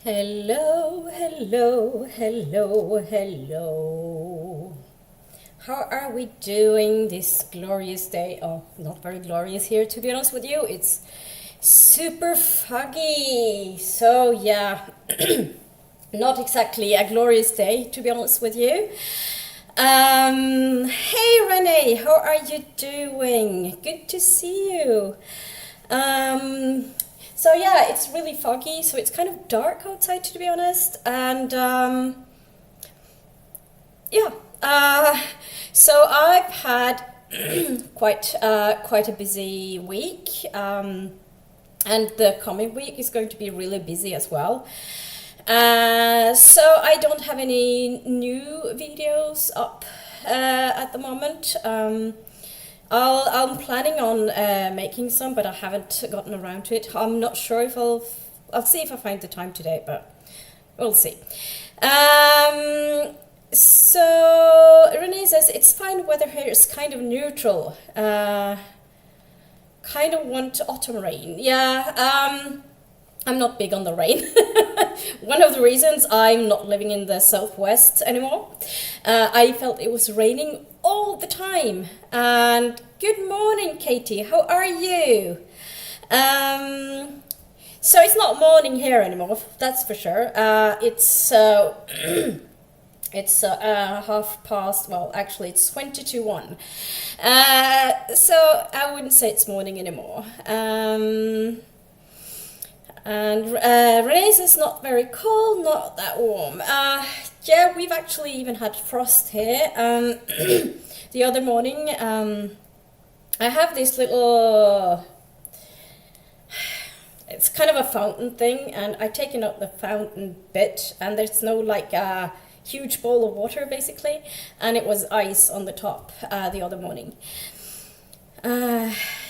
Hello, hello, hello, hello. How are we doing this glorious day? Oh, not very glorious here, to be honest with you. It's super foggy. So, yeah, not exactly a glorious day, to be honest with you. Hey, Renee, how are you doing? Good to see you. So yeah, it's really foggy, so it's kind of dark outside, to be honest, and yeah. So I've had quite a busy week, and the coming week is going to be really busy as well. So I don't have any new videos up at the moment. I'm planning on making some, but I haven't gotten around to it. I'm not sure if I'll see if I find the time today, but we'll see. So Renee says it's fine. Weather here is kind of neutral. Kind of want autumn rain. Yeah. I'm not big on the rain. One of the reasons I'm not living in the southwest anymore. I felt it was raining all the time. And good morning, Katie. How are you? So it's not morning here anymore. That's for sure. It's half past. Well, actually, it's 20 to 1. So I wouldn't say it's morning anymore. And Renee says not very cold, not that warm. Yeah, we've actually even had frost here. The other morning, I have this little, it's kind of a fountain thing, and I've taken out the fountain bit, and there's no like a huge bowl of water basically, and it was ice on the top the other morning.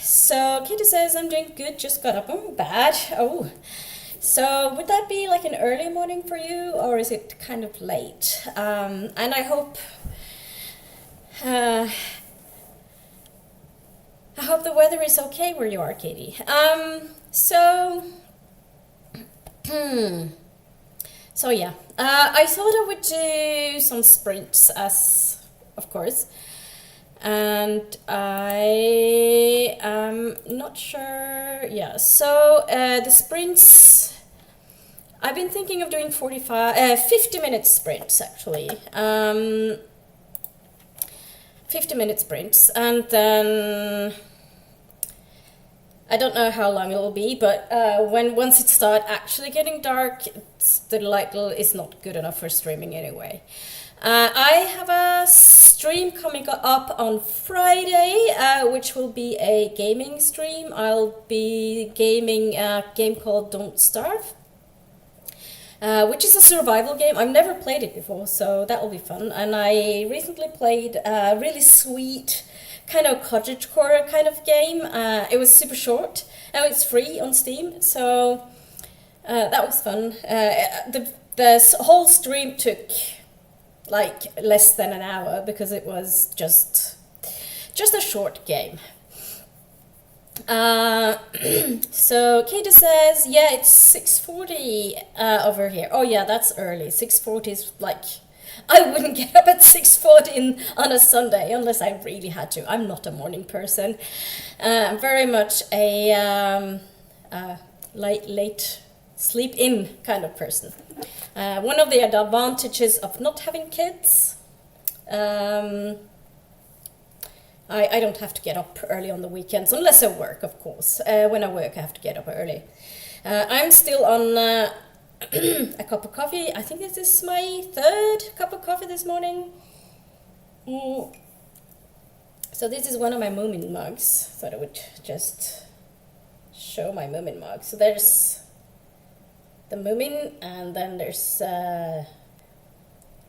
So Kitty says, I'm doing good, just got up. Oh, bad. Oh, so would that be like an early morning for you, or is it kind of late? And I hope the weather is okay where you are, Katie. So yeah, I thought I would do some sprints, as of course. And I am not sure. Yeah, so the sprints, I've been thinking of doing 50-minute sprints actually. 50-minute sprints, and then I don't know how long it will be, but once it starts actually getting dark, the light is not good enough for streaming anyway. I have a stream coming up on Friday, which will be a gaming stream. I'll be gaming a game called Don't Starve, which is a survival game. I've never played it before, so that will be fun. And I recently played a really sweet kind of cottagecore kind of game. It was super short, and it's free on Steam, so that was fun. The whole stream took like less than an hour because it was just a short game. So Katie says, yeah, it's 6:40 over here. Oh yeah, that's early. 6:40 is like, I wouldn't get up at 6:40 on a Sunday unless I really had to. I'm not a morning person. I'm very much a late sleep in kind of person. One of the advantages of not having kids, I don't have to get up early on the weekends, unless I work, of course. When I work, I have to get up early. I'm still on a cup of coffee. I think this is my third cup of coffee this morning. So this is one of my Moomin mugs. Thought I would just show my Moomin mug. So there's the Moomin, and then there's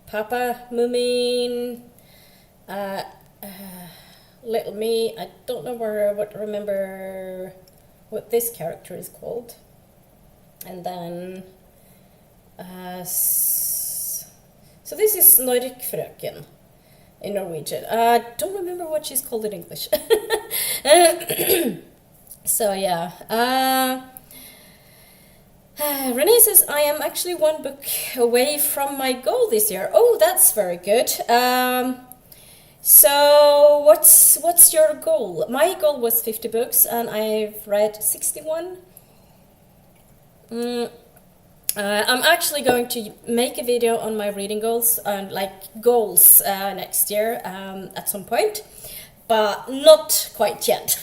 Papa Moomin, Little Me. I don't know remember what this character is called. And then so this is Snorkfrøken in Norwegian. I don't remember what she's called in English. So yeah. Renee says, I am actually one book away from my goal this year. Oh, that's very good. So what's your goal? My goal was 50 books and I've read 61. I'm actually going to make a video on my reading goals and goals next year at some point, but not quite yet.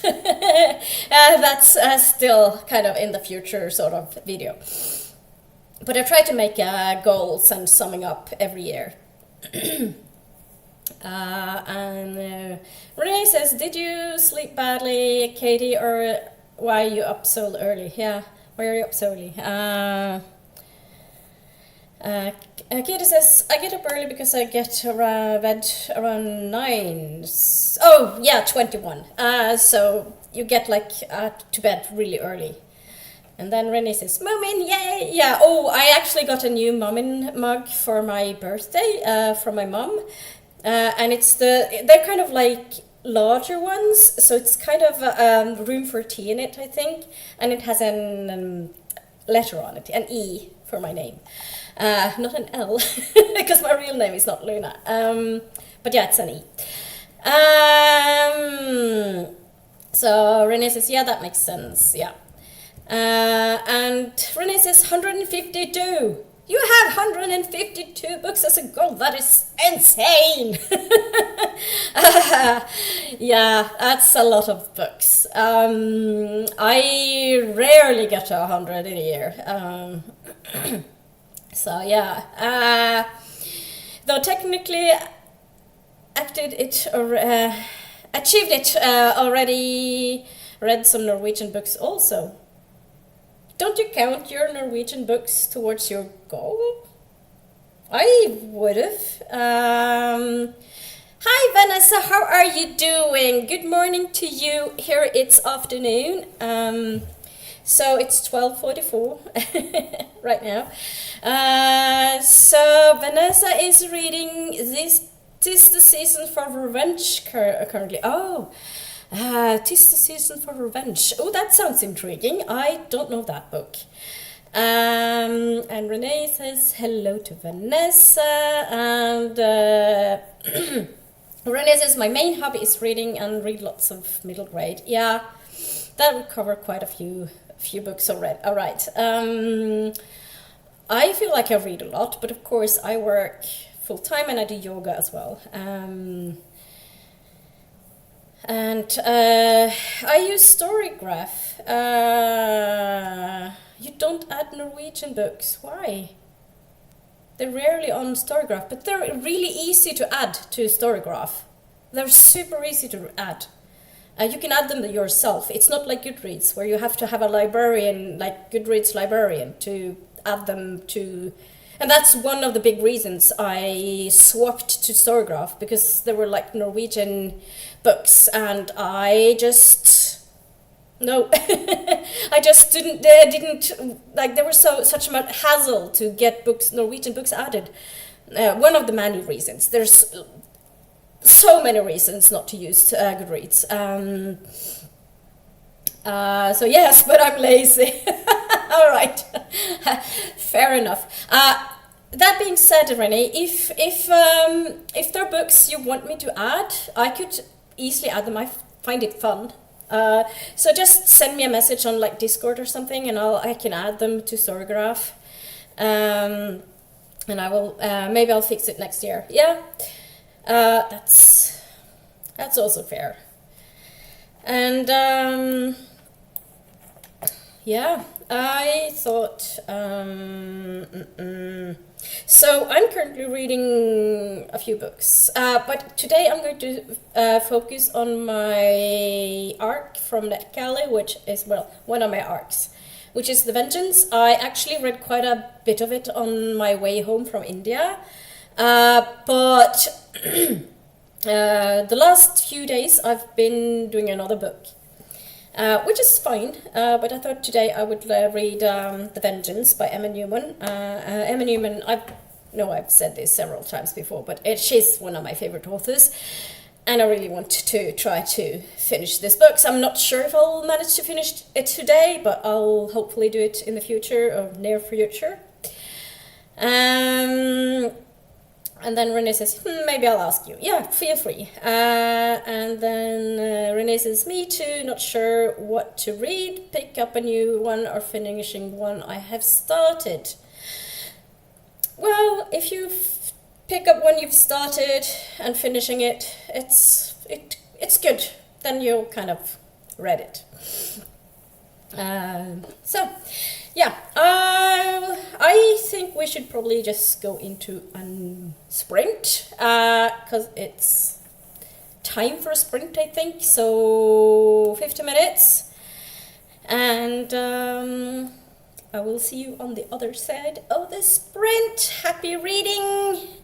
That's still kind of in the future sort of video. But I try to make goals and summing up every year. Renee says, did you sleep badly, Katie, or why are you up so early? Yeah, why are you up so early? Katie says, I get up early because I get bed around 9. Oh, yeah, 21. So you get to bed really early. And then Renee says, Moomin, yay! Yeah, oh, I actually got a new Moomin mug for my birthday from my mom. And they're kind of larger ones, so it's kind of room for tea in it, I think. And it has an letter on it, an E for my name. Not an L, because my real name is not Luna. But yeah, it's an E. So Renee says, yeah, that makes sense, yeah. And Renee says, 152. You have 152 books as a goal. That is insane. Yeah, that's a lot of books. I rarely get to 100 in a year. So yeah. Though technically achieved it already. Read some Norwegian books also. Don't you count your Norwegian books towards your goal? I would have. Hi Vanessa, how are you doing? Good morning to you. Here it's afternoon. So it's 12:44 right now. So Vanessa is reading this. Tis the season for revenge currently. Oh. 'Tis the season for revenge. Oh, that sounds intriguing. I don't know that book. And Renee says hello to Vanessa. And Renee says my main hobby is reading and read lots of middle grade. Yeah, that would cover quite a few books already. All right. I feel like I read a lot, but of course I work full time and I do yoga as well. And I use Storygraph. You don't add Norwegian books. Why? They're rarely on Storygraph, but they're really easy to add to Storygraph. They're super easy to add. You can add them yourself. It's not like Goodreads, where you have to have a librarian, like Goodreads librarian, to add them to... And that's one of the big reasons I swapped to Storygraph, because there were Norwegian books and I just... No, I just didn't there was such a hassle to get Norwegian books added. One of the many reasons. There's so many reasons not to use Goodreads. So yes, but I'm lazy. All right, fair enough. That being said, Renee, if there are books you want me to add, I could easily add them. I find it fun. So just send me a message on Discord or something, and I can add them to Storygraph. And I will maybe I'll fix it next year. Yeah, that's also fair. And yeah, I thought. So I'm currently reading a few books, but today I'm going to focus on my arc from NetGalley, which is, well, one of my arcs, which is The Vengeance. I actually read quite a bit of it on my way home from India, but the last few days I've been doing another book. Which is fine, but I thought today I would read The Vengeance by Emma Newman. Emma Newman, I've said this several times before, but she's one of my favorite authors. and I really want to try to finish this book. So I'm not sure if I'll manage to finish it today, but I'll hopefully do it in the future or near future. And then Renee says, maybe I'll ask you. Yeah, feel free. And then Renee says, me too, not sure what to read. Pick up a new one or finishing one I have started. Well, if you pick up one you've started and finishing it, it's good. Then you'll kind of read it. So, yeah, I think we should probably just go into a sprint, because it's time for a sprint, I think. So 50 minutes, and I will see you on the other side of the sprint. Happy reading!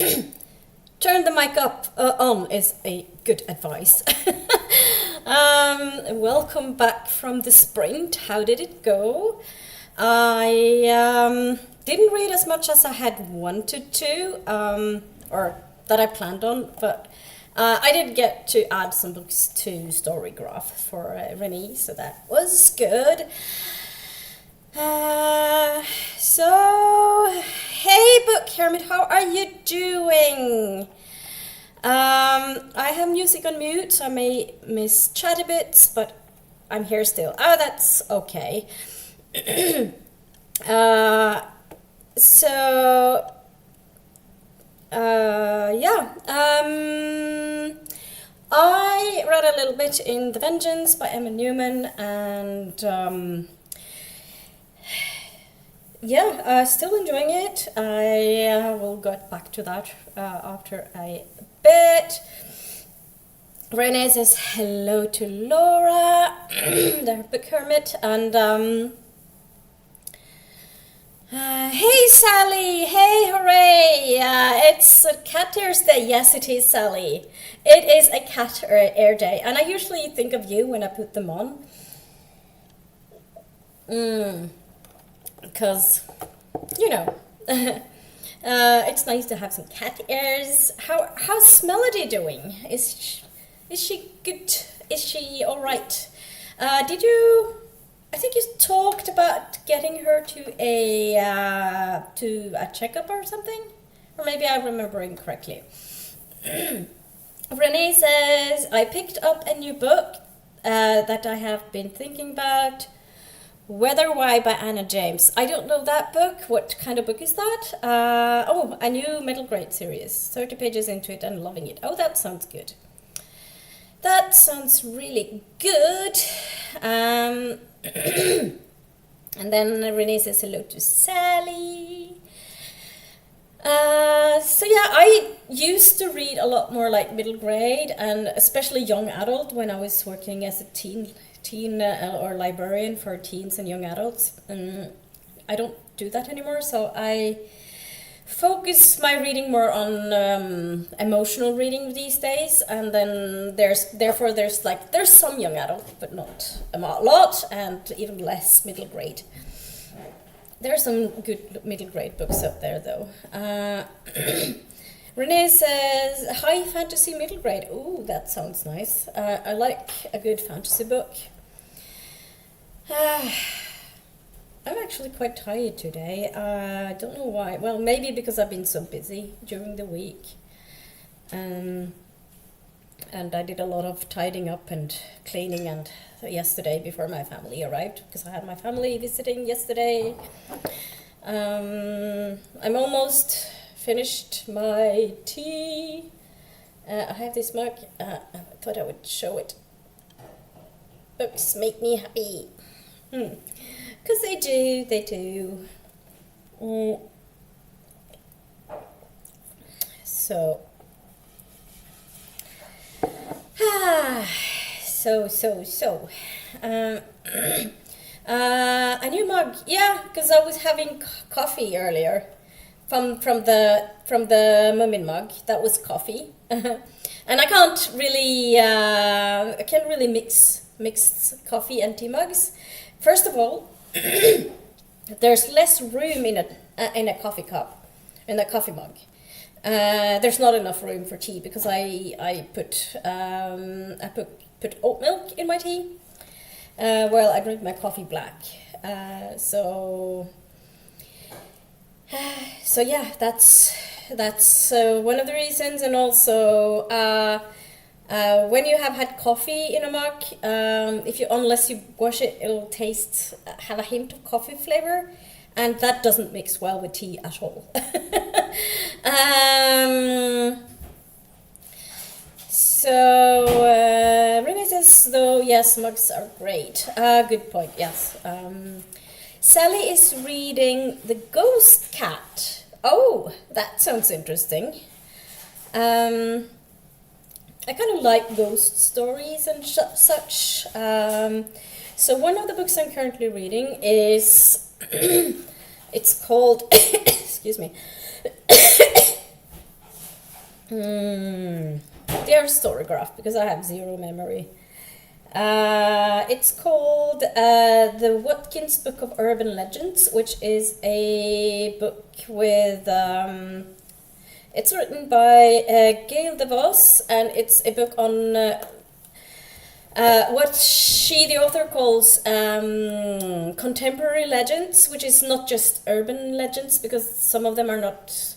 Turn the mic up on is a good advice. Welcome back from the sprint. How did it go? I didn't read as much as I had wanted to, or that I planned on, but I did get to add some books to Storygraph for Renee, so that was good. So, hey Book Hermit, how are you doing? I have music on mute, so I may miss chatty bits, but I'm here still. Oh, that's okay. I read a little bit in The Vengeance by Emma Newman, and still enjoying it. I will get back to that after a bit. Renee says hello to Laura, the book hermit, and hey Sally, hey hooray, it's a cat ears day. Yes, it is, Sally. It is a cat air day, and I usually think of you when I put them on. Because, it's nice to have some cat ears. How's Melody doing? Is she good? Is she all right? I think you talked about getting her to a checkup or something, or maybe I'm remembering correctly. Renee says, I picked up a new book that I have been thinking about. Weather Why by Anna James. I don't know that book. What kind of book is that? A new middle grade series. 30 pages into it and loving it. Oh, that sounds good. That sounds really good. And then Renee says hello to Sally. I used to read a lot more like middle grade and especially young adult when I was working as a teen or librarian for teens and young adults. I don't do that anymore, so I focus my reading more on emotional reading these days, and then there's some young adult, but not a lot, and even less middle grade. There are some good middle grade books out there, though. Renee says, hi, fantasy middle grade. Ooh, that sounds nice. I like a good fantasy book. I'm actually quite tired today. I don't know why. Well, maybe because I've been so busy during the week. And I did a lot of tidying up and cleaning and yesterday before my family arrived, because I had my family visiting yesterday. I'm almost finished my tea. I have this mug. I thought I would show it. Books make me happy. Because they do. So a new mug, yeah, because I was having coffee earlier from the Moomin mug. That was coffee, and I can't really mix coffee and tea mugs. First of all, there's less room in a coffee cup, in a coffee mug. There's not enough room for tea because I put oat milk in my tea. Well, I drink my coffee black. So yeah, that's one of the reasons. And also, when you have had coffee in a mug, unless you wash it, it'll have a hint of coffee flavor, and that doesn't mix well with tea at all. Renee says, though, yes, mugs are great. Good point, yes. Sally is reading The Ghost Cat. Oh, that sounds interesting. I kind of like ghost stories and such. So one of the books I'm currently reading is, it's called, excuse me, Hmm. Dear Storygraph, because I have zero memory. It's called The Watkins Book of Urban Legends, which is a book with. It's written by Gail DeVos, and it's a book on what she, the author, calls contemporary legends, which is not just urban legends, because some of them are not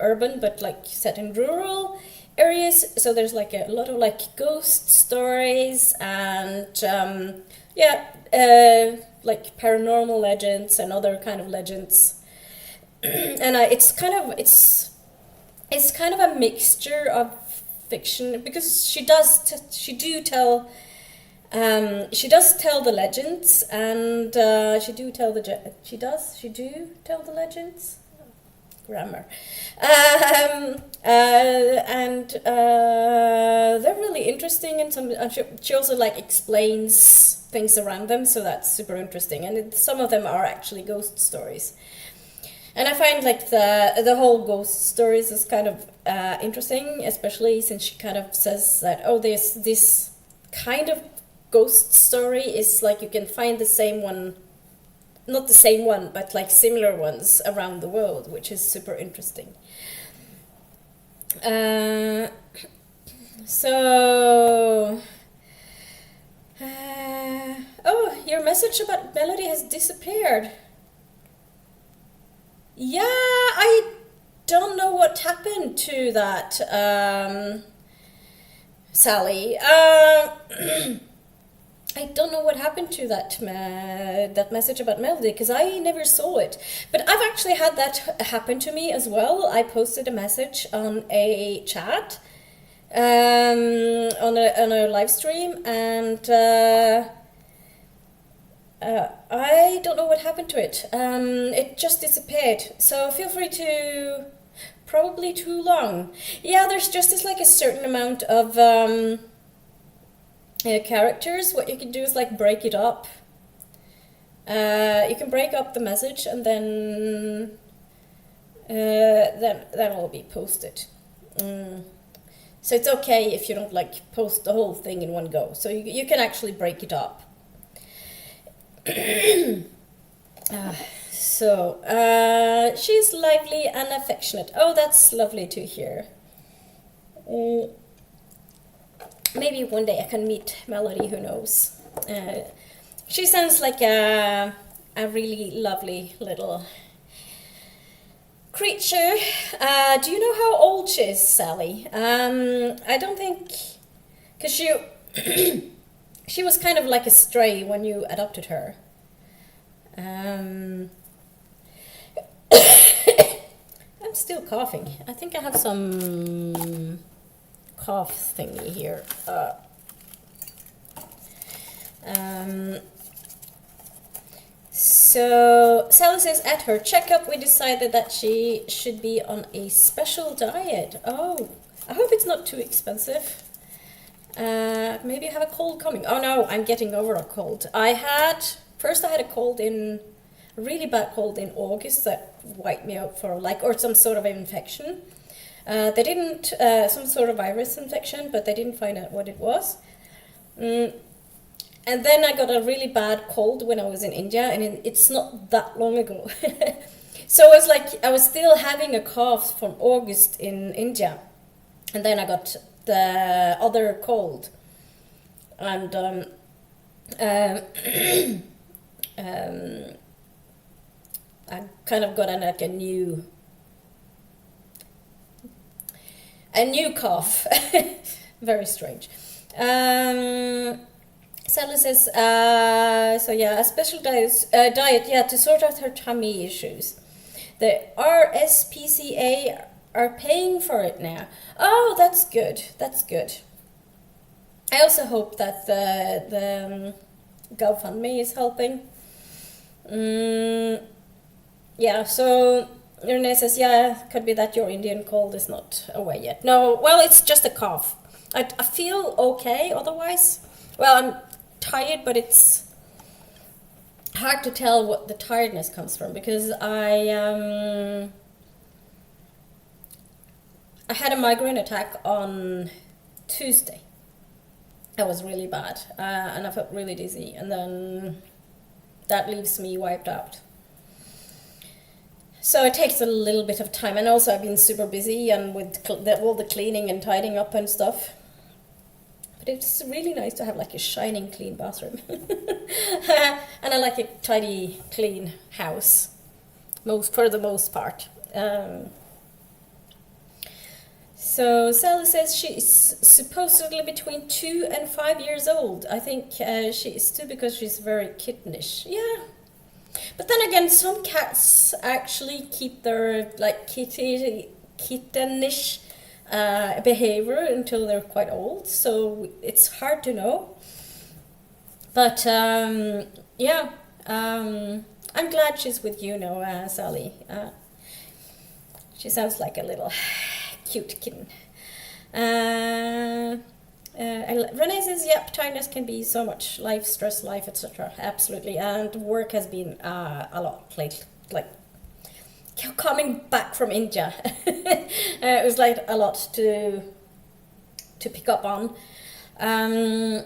urban, but like set in rural areas. So there's like a lot of like ghost stories and like paranormal legends and other kind of legends. And it's kind of a mixture of fiction, because she does tell the legends, and she do tell the legends. Grammar. And they're really interesting, and she also like explains things around them, so that's super interesting. And some of them are actually ghost stories. And I find like the whole ghost stories is kind of interesting, especially since she kind of says that, oh, this kind of ghost story is like you can find the same one, not the same one, but like similar ones around the world, which is super interesting. Oh, your message about Melody has disappeared. Yeah, I don't know what happened to that, Sally. I don't know what happened to that message about Melody, because I never saw it. But I've actually had that happen to me as well. I posted a message on a chat, on a live stream, and I don't know what happened to it. It just disappeared. So feel free to. Probably too long. Yeah, there's just like a certain amount of characters. What you can do is like break it up. You can break up the message, and then that'll be posted. So it's okay if you don't like post the whole thing in one go. So you can actually break it up. She's lively and affectionate. Oh, that's lovely to hear. Maybe one day I can meet Melody, who knows. She sounds like a really lovely little creature. Do you know how old she is, Sally? I don't think... Because she was kind of like a stray when you adopted her. I'm still coughing. I think I have some cough thingy here. So Sally says at her checkup we decided that she should be on a special diet. Oh, I hope it's not too expensive. Maybe I have a cold coming. Oh no, I'm getting over a cold. First I had a really bad cold in August that wiped me out for or some sort of infection. They didn't, some sort of virus infection, but they didn't find out what it was. And then I got a really bad cold when I was in India, and it's not that long ago. So it was I was still having a cough from August in India, and then I got the other cold, and I kind of got a new cough. Very strange. Sally says, a special diet, to sort out her tummy issues. The RSPCA are paying for it now. Oh, that's good. That's good. I also hope that the GoFundMe is helping. So Renee says, could be that your Indian cold is not away yet. No, well, it's just a cough. I feel okay otherwise. Well, I'm tired, but it's hard to tell what the tiredness comes from, because I I had a migraine attack on Tuesday. It was really bad, and I felt really dizzy, and then that leaves me wiped out. So it takes a little bit of time, and also I've been super busy and with all the cleaning and tidying up and stuff. But it's really nice to have like a shining clean bathroom. And I like a tidy, clean house, for the most part. So Sally says she is supposedly between 2 and 5 years old. I think she is 2 because she's very kittenish. Yeah. But then again, some cats actually keep their like kittenish behavior until they're quite old. So it's hard to know. But yeah, I'm glad she's with you now, Sally. She sounds like a little cute kitten. Renee says, yep, tiredness can be so much. Life, stress, life, etc. Absolutely. And work has been a lot lately. Like, coming back from India. It was like a lot to pick up on. And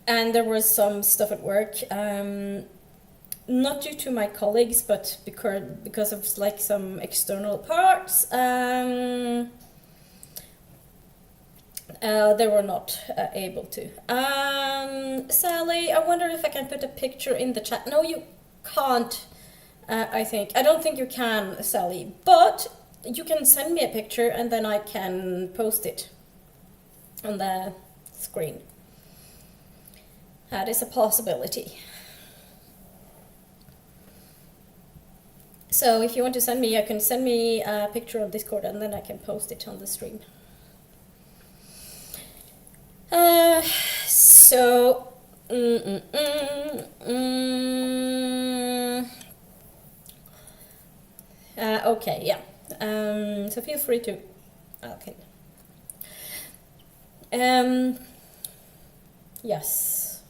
there was some stuff at work. Not due to my colleagues, but because of like some external parts. They were not able to. Sally, I wonder if I can put a picture in the chat. No, you can't, I think. I don't think you can, Sally. But you can send me a picture and then I can post it on the screen. That is a possibility. So if you want to send me, you can send me a picture on Discord and then I can post it on the stream. Okay, yeah. So feel free to. Okay. Yes.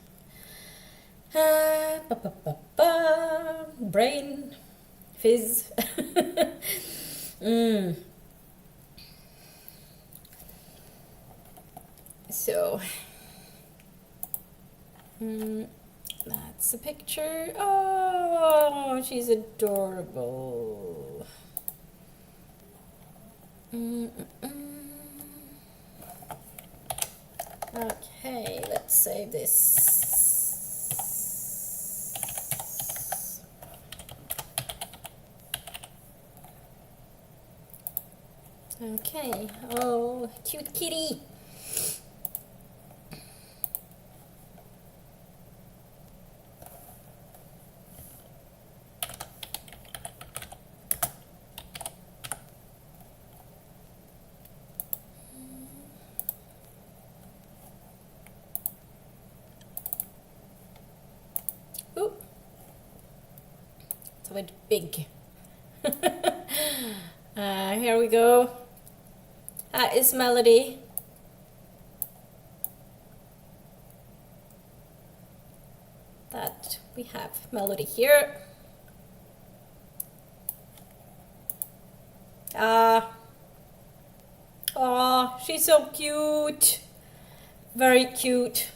Brain, fizz. So, that's a picture. Oh, she's adorable. Okay, let's save this. Okay, oh, cute kitty. Ooh, it's a bit big. Here we go. That is Melody. That we have Melody here. Oh, she's so cute. Very cute.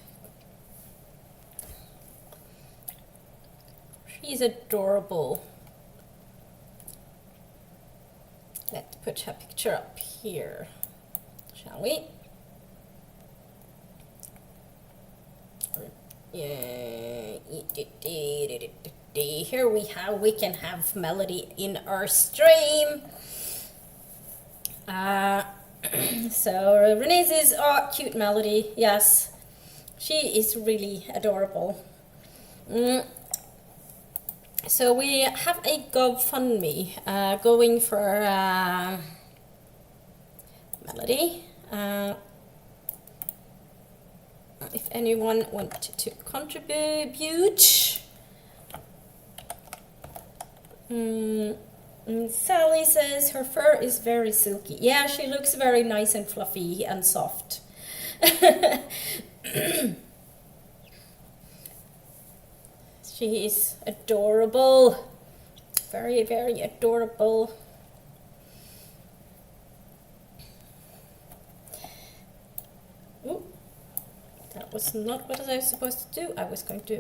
She's adorable. Let's put her picture up here, shall we? Yeah. Here we can have Melody in our stream. So Renee's is cute Melody. Yes, she is really adorable. So we have a GoFundMe going for Melody. If anyone wanted to contribute. Sally says her fur is very silky. Yeah, she looks very nice and fluffy and soft. She is adorable. Very, very adorable. was not what I was supposed to do. I was going to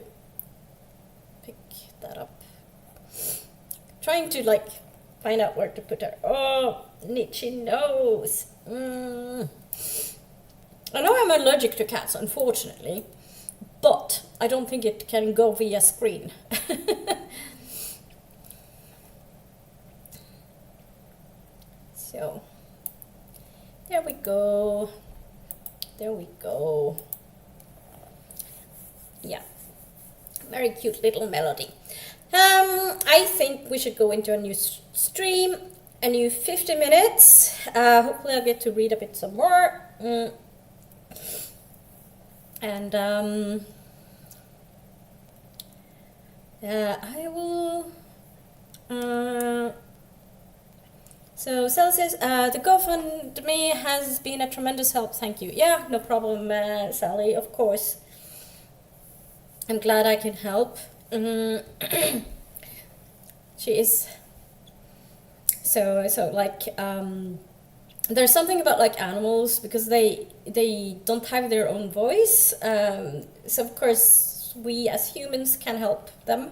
pick that up. Trying to like find out where to put her. Oh, itchy nose. I know I'm allergic to cats, unfortunately, but I don't think it can go via screen. So, there we go. There we go. Yeah, very cute little melody. I think we should go into a new stream, a new 50 minutes. Hopefully I'll get to read a bit some more. And I will... So Sally says, the GoFundMe has been a tremendous help, thank you. Yeah, no problem, Sally, of course. I'm glad I can help. She is so like there's something about like animals, because they don't have their own voice, so of course we as humans can help them.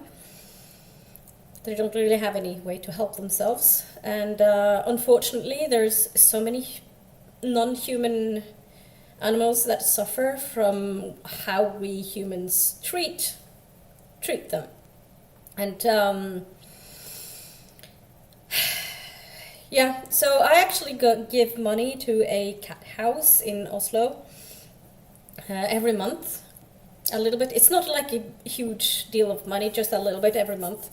They don't really have any way to help themselves, and unfortunately there's so many non-human animals that suffer from how we humans treat them. And yeah, so I actually give money to a cat house in Oslo every month, a little bit. It's not like a huge deal of money, just a little bit every month.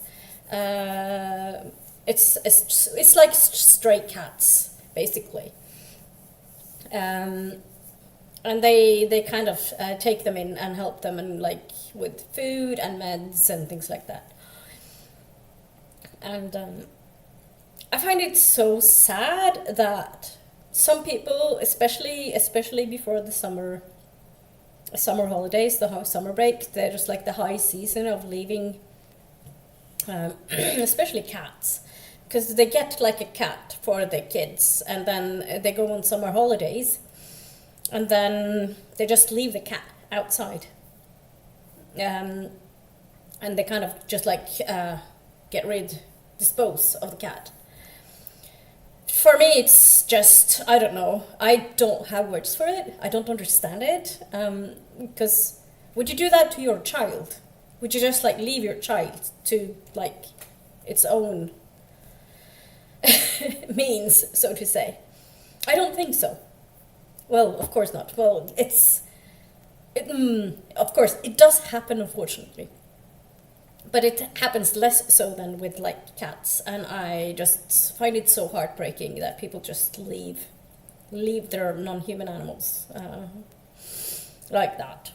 It's like stray cats, basically. And they kind of take them in and help them, and like with food and meds and things like that. And I find it so sad that some people, especially before the summer holidays, the summer break, they're just like the high season of leaving, especially cats, because they get like a cat for their kids, and then they go on summer holidays, and then they just leave the cat outside, and they kind of just like dispose of the cat. For me, it's just, I don't know. I don't have words for it. I don't understand it. Because would you do that to your child? Would you just like leave your child to like its own means, so to say? I don't think so. Well, of course not. Well, of course, it does happen, unfortunately. But it happens less so than with like cats, and I just find it so heartbreaking that people just leave their non-human animals like that,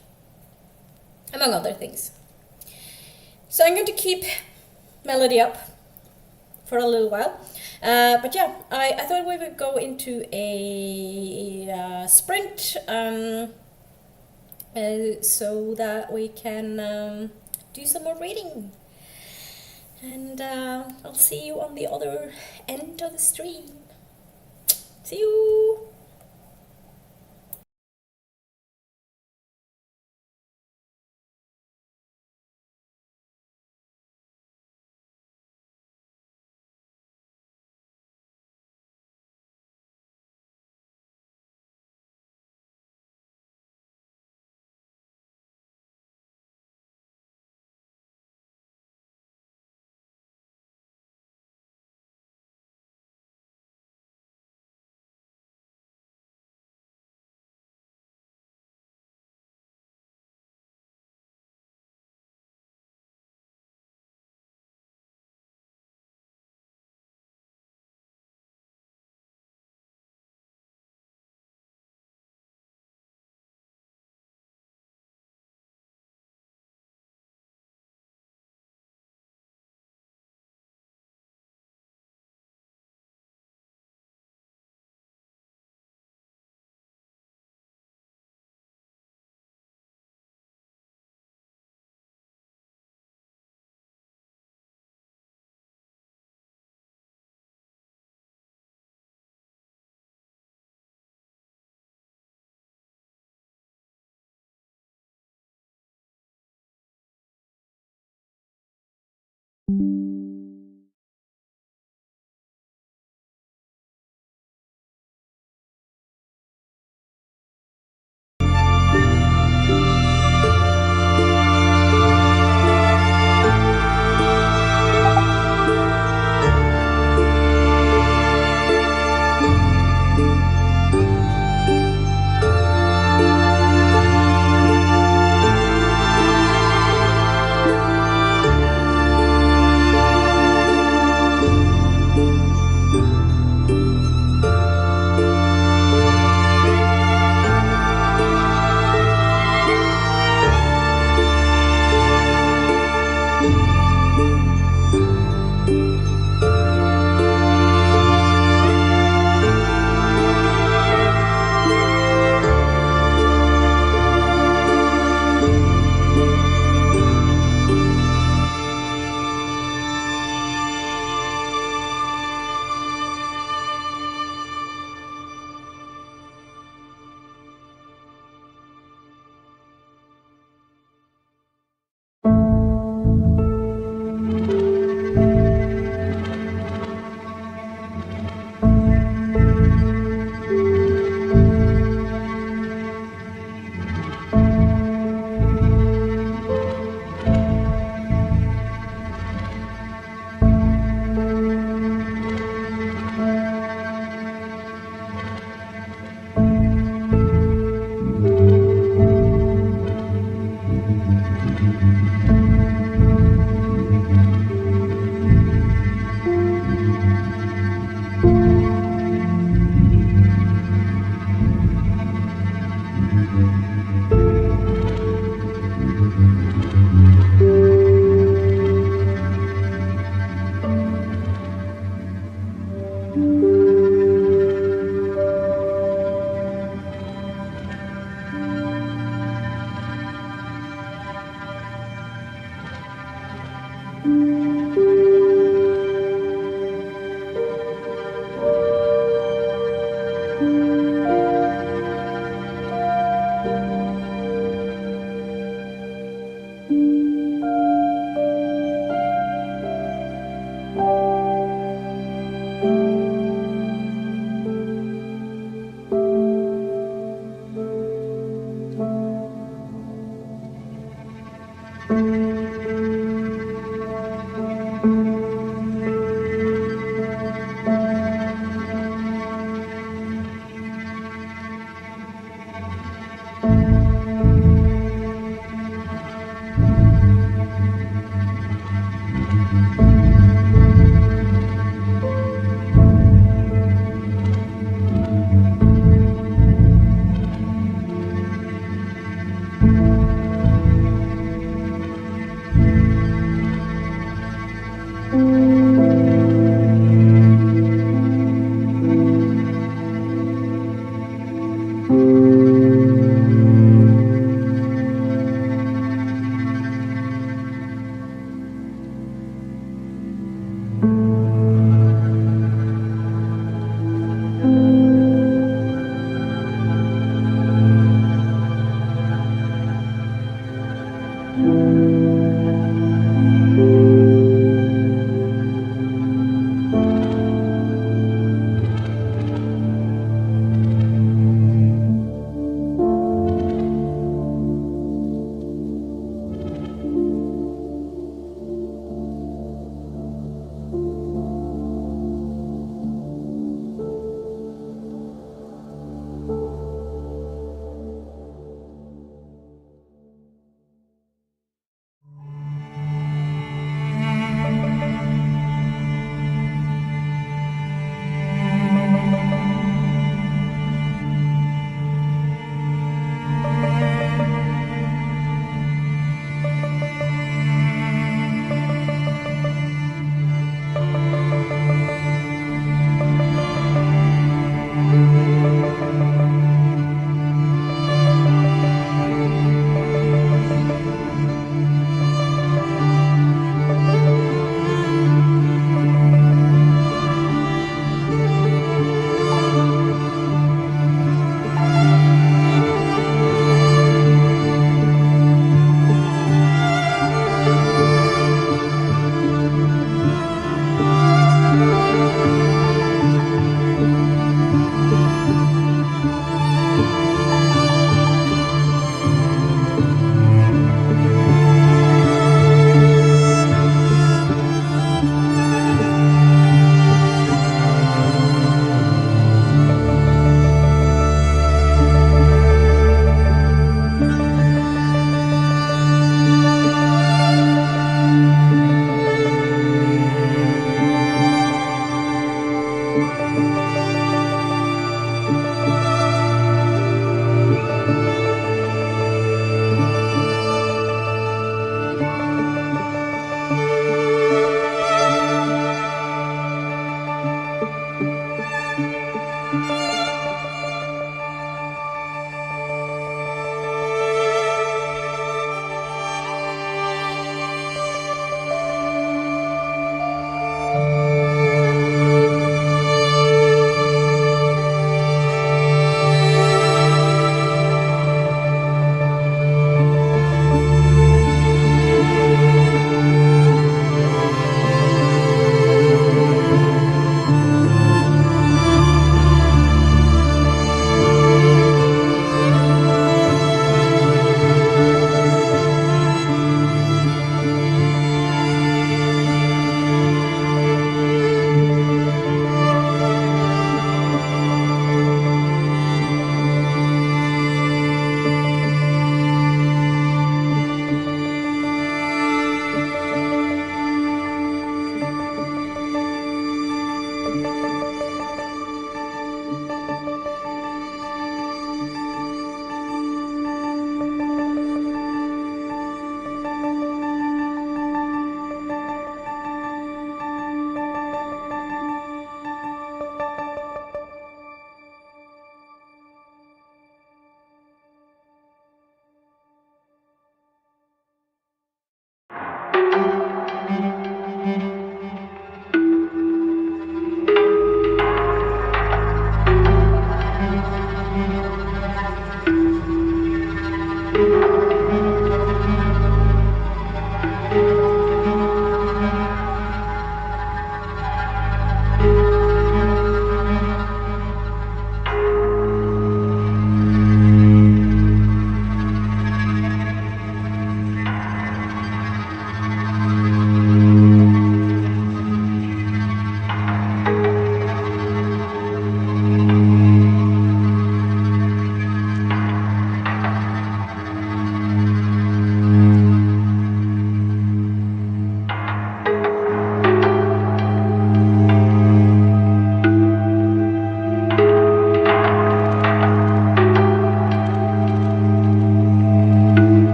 among other things. So I'm going to keep Melody up for a little while, but yeah, I thought we would go into a sprint so that we can do some more reading, and I'll see you on the other end of the stream. See you!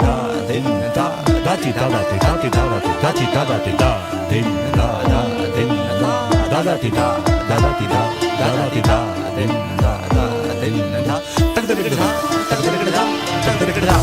da din da da ti da da ti da ti da da ti da ti da da ti da din da da din da da da ti da da da ti da da da ti da din da din da tak tak da tak tak da tak tak da.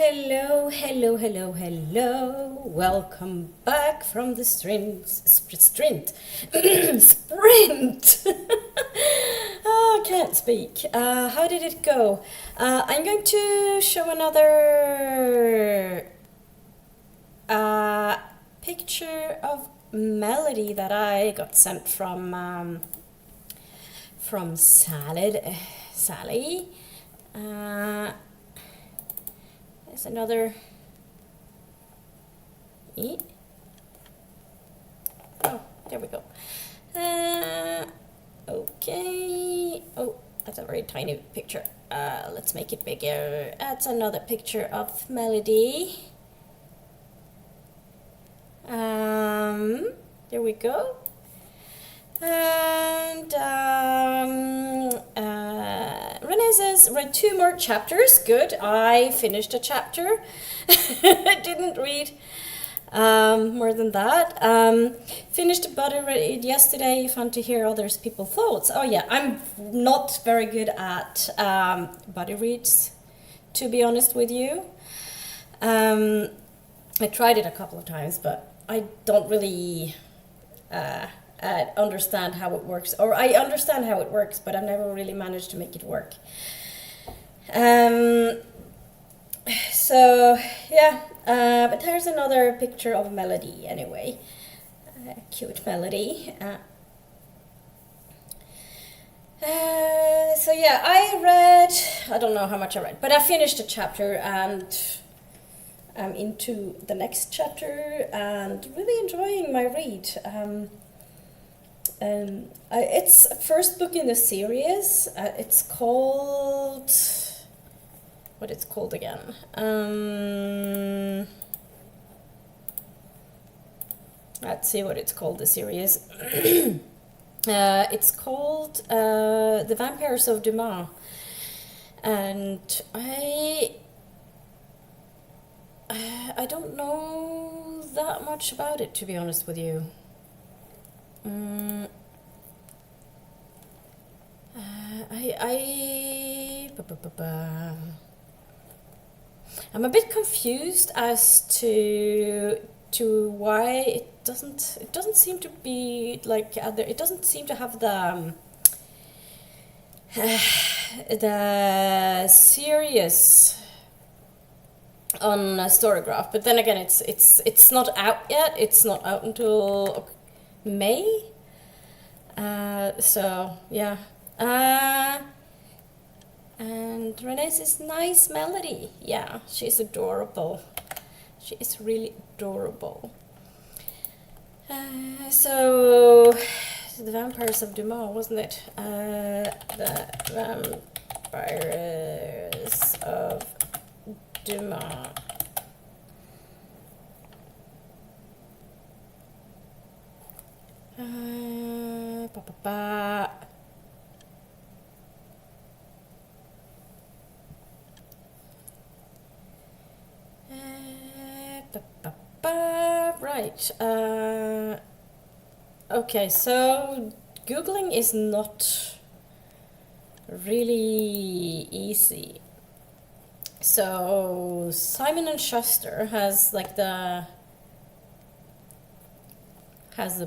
Hello, hello, hello, hello. Welcome back from the sprint. Sprint. Oh, I can't speak. How did it go? I'm going to show another picture of Melody that I got sent from Sally. There's another. Oh, there we go. Okay. Oh, that's a very tiny picture. Let's make it bigger. That's another picture of Melody. There we go. And Renee says, read 2 more chapters. Good. I finished a chapter. I didn't read more than that. Finished a body read yesterday. Fun to hear others people's thoughts. Oh yeah, I'm not very good at body reads, to be honest with you. I tried it a couple of times, but I don't really understand how it works, or I understand how it works, but I've never really managed to make it work. So yeah, but there's another picture of Melody anyway. Cute Melody. So yeah, I don't know how much I read, but I finished a chapter and I'm into the next chapter and really enjoying my read. It's first book in the series. It's called... What it's called again? Let's see what it's called, the series. It's called The Vampires of Dumas. And I don't know that much about it, to be honest with you. I'm a bit confused as to why it doesn't seem to be like other. It doesn't seem to have the serious on Storygraph. But then again, it's not out yet. It's not out until May. So yeah. And Renee's is nice Melody. Yeah, she's adorable. She is really adorable. So the Vampires of Dumas, wasn't it? The Vampires of Dumas. Right. Okay, so Googling is not really easy. So Simon and Schuster has like the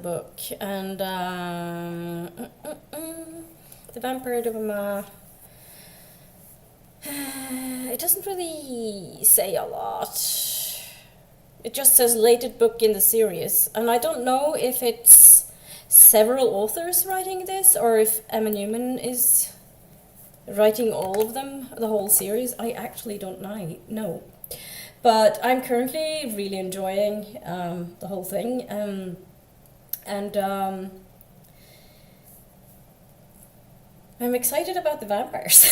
book, and The Vampire of Dumas. It doesn't really say a lot. It just says latest book in the series, and I don't know if it's several authors writing this or if Emma Newman is writing all of them, the whole series. I actually don't know. But I'm currently really enjoying the whole thing, and I'm excited about the vampires.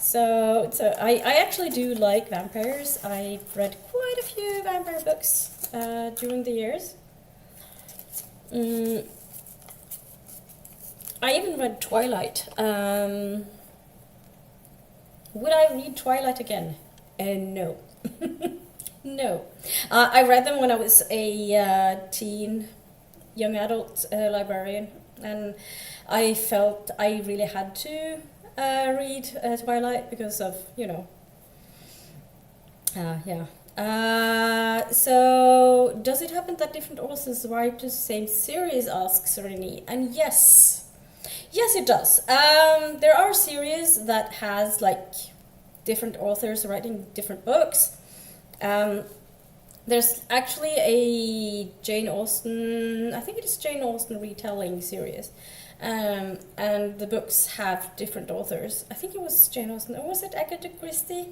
So I actually do like vampires. I've read quite a few vampire books during the years. I even read Twilight. Would I read Twilight again? No. No. I read them when I was a teen, young adult librarian, and I felt I really had to read Twilight because of, you know. Yeah. So, does it happen that different authors write the same series, asks Renee. And yes. Yes, it does. There are series that has, like, different authors writing different books. There's actually a Jane Austen, I think it is Jane Austen retelling series. And the books have different authors. I think it was Jane Austen, or was it Agatha Christie?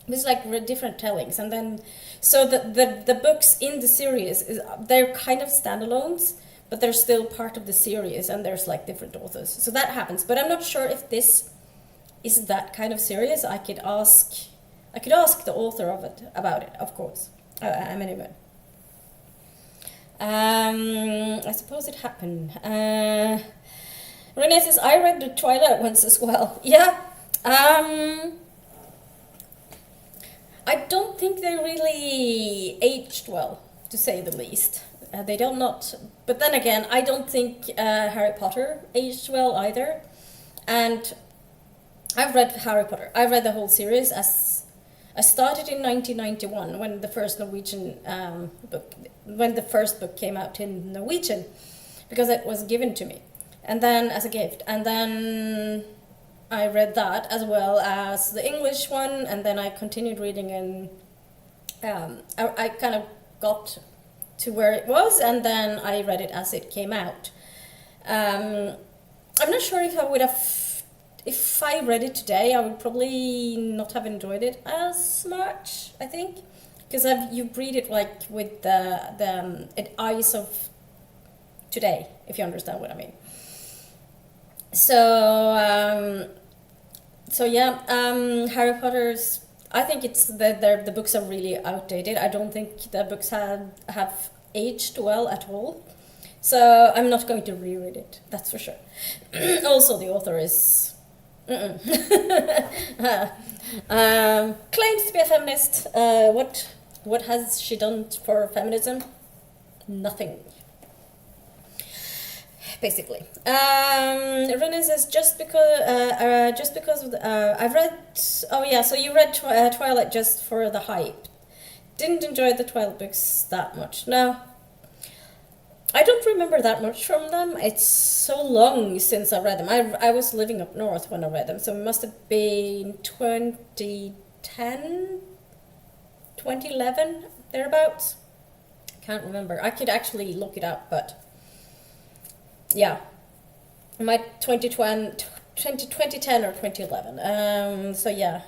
It's like different tellings, and then so the books in the series they're kind of standalones, but they're still part of the series, and there's like different authors. So that happens, but I'm not sure if this is that kind of series. I could ask the author of it about it, of course. Anyway. I suppose it happened. Renee says, I read the Twilight once as well. Yeah. I don't think they really aged well, to say the least. They don't not. But then again, I don't think Harry Potter aged well either. And I've read Harry Potter. I read the whole series. As I started in 1991 when the first Norwegian when the first book came out in Norwegian, because it was given to me, and then as a gift, and then I read that as well as the English one, and then I continued reading, and I kind of got to where it was, and then I read it as it came out. I'm not sure if I would have, if I read it today, I would probably not have enjoyed it as much, I think, because you read it like with the eyes of today, if you understand what I mean. So yeah, Harry Potter's, I think it's the books are really outdated. I don't think the books have aged well at all. So I'm not going to reread it, that's for sure. Also, the author is claims to be a feminist. What has she done for feminism? Nothing. Basically, Renee says just because of I've read. Oh yeah, so you read Twilight just for the hype. Didn't enjoy the Twilight books that much. No, I don't remember that much from them. It's so long since I read them. I was living up north when I read them, so it must have been 2010, 2011, thereabouts. Can't remember. I could actually look it up, but. Yeah, my 2010 or 2011. So yeah.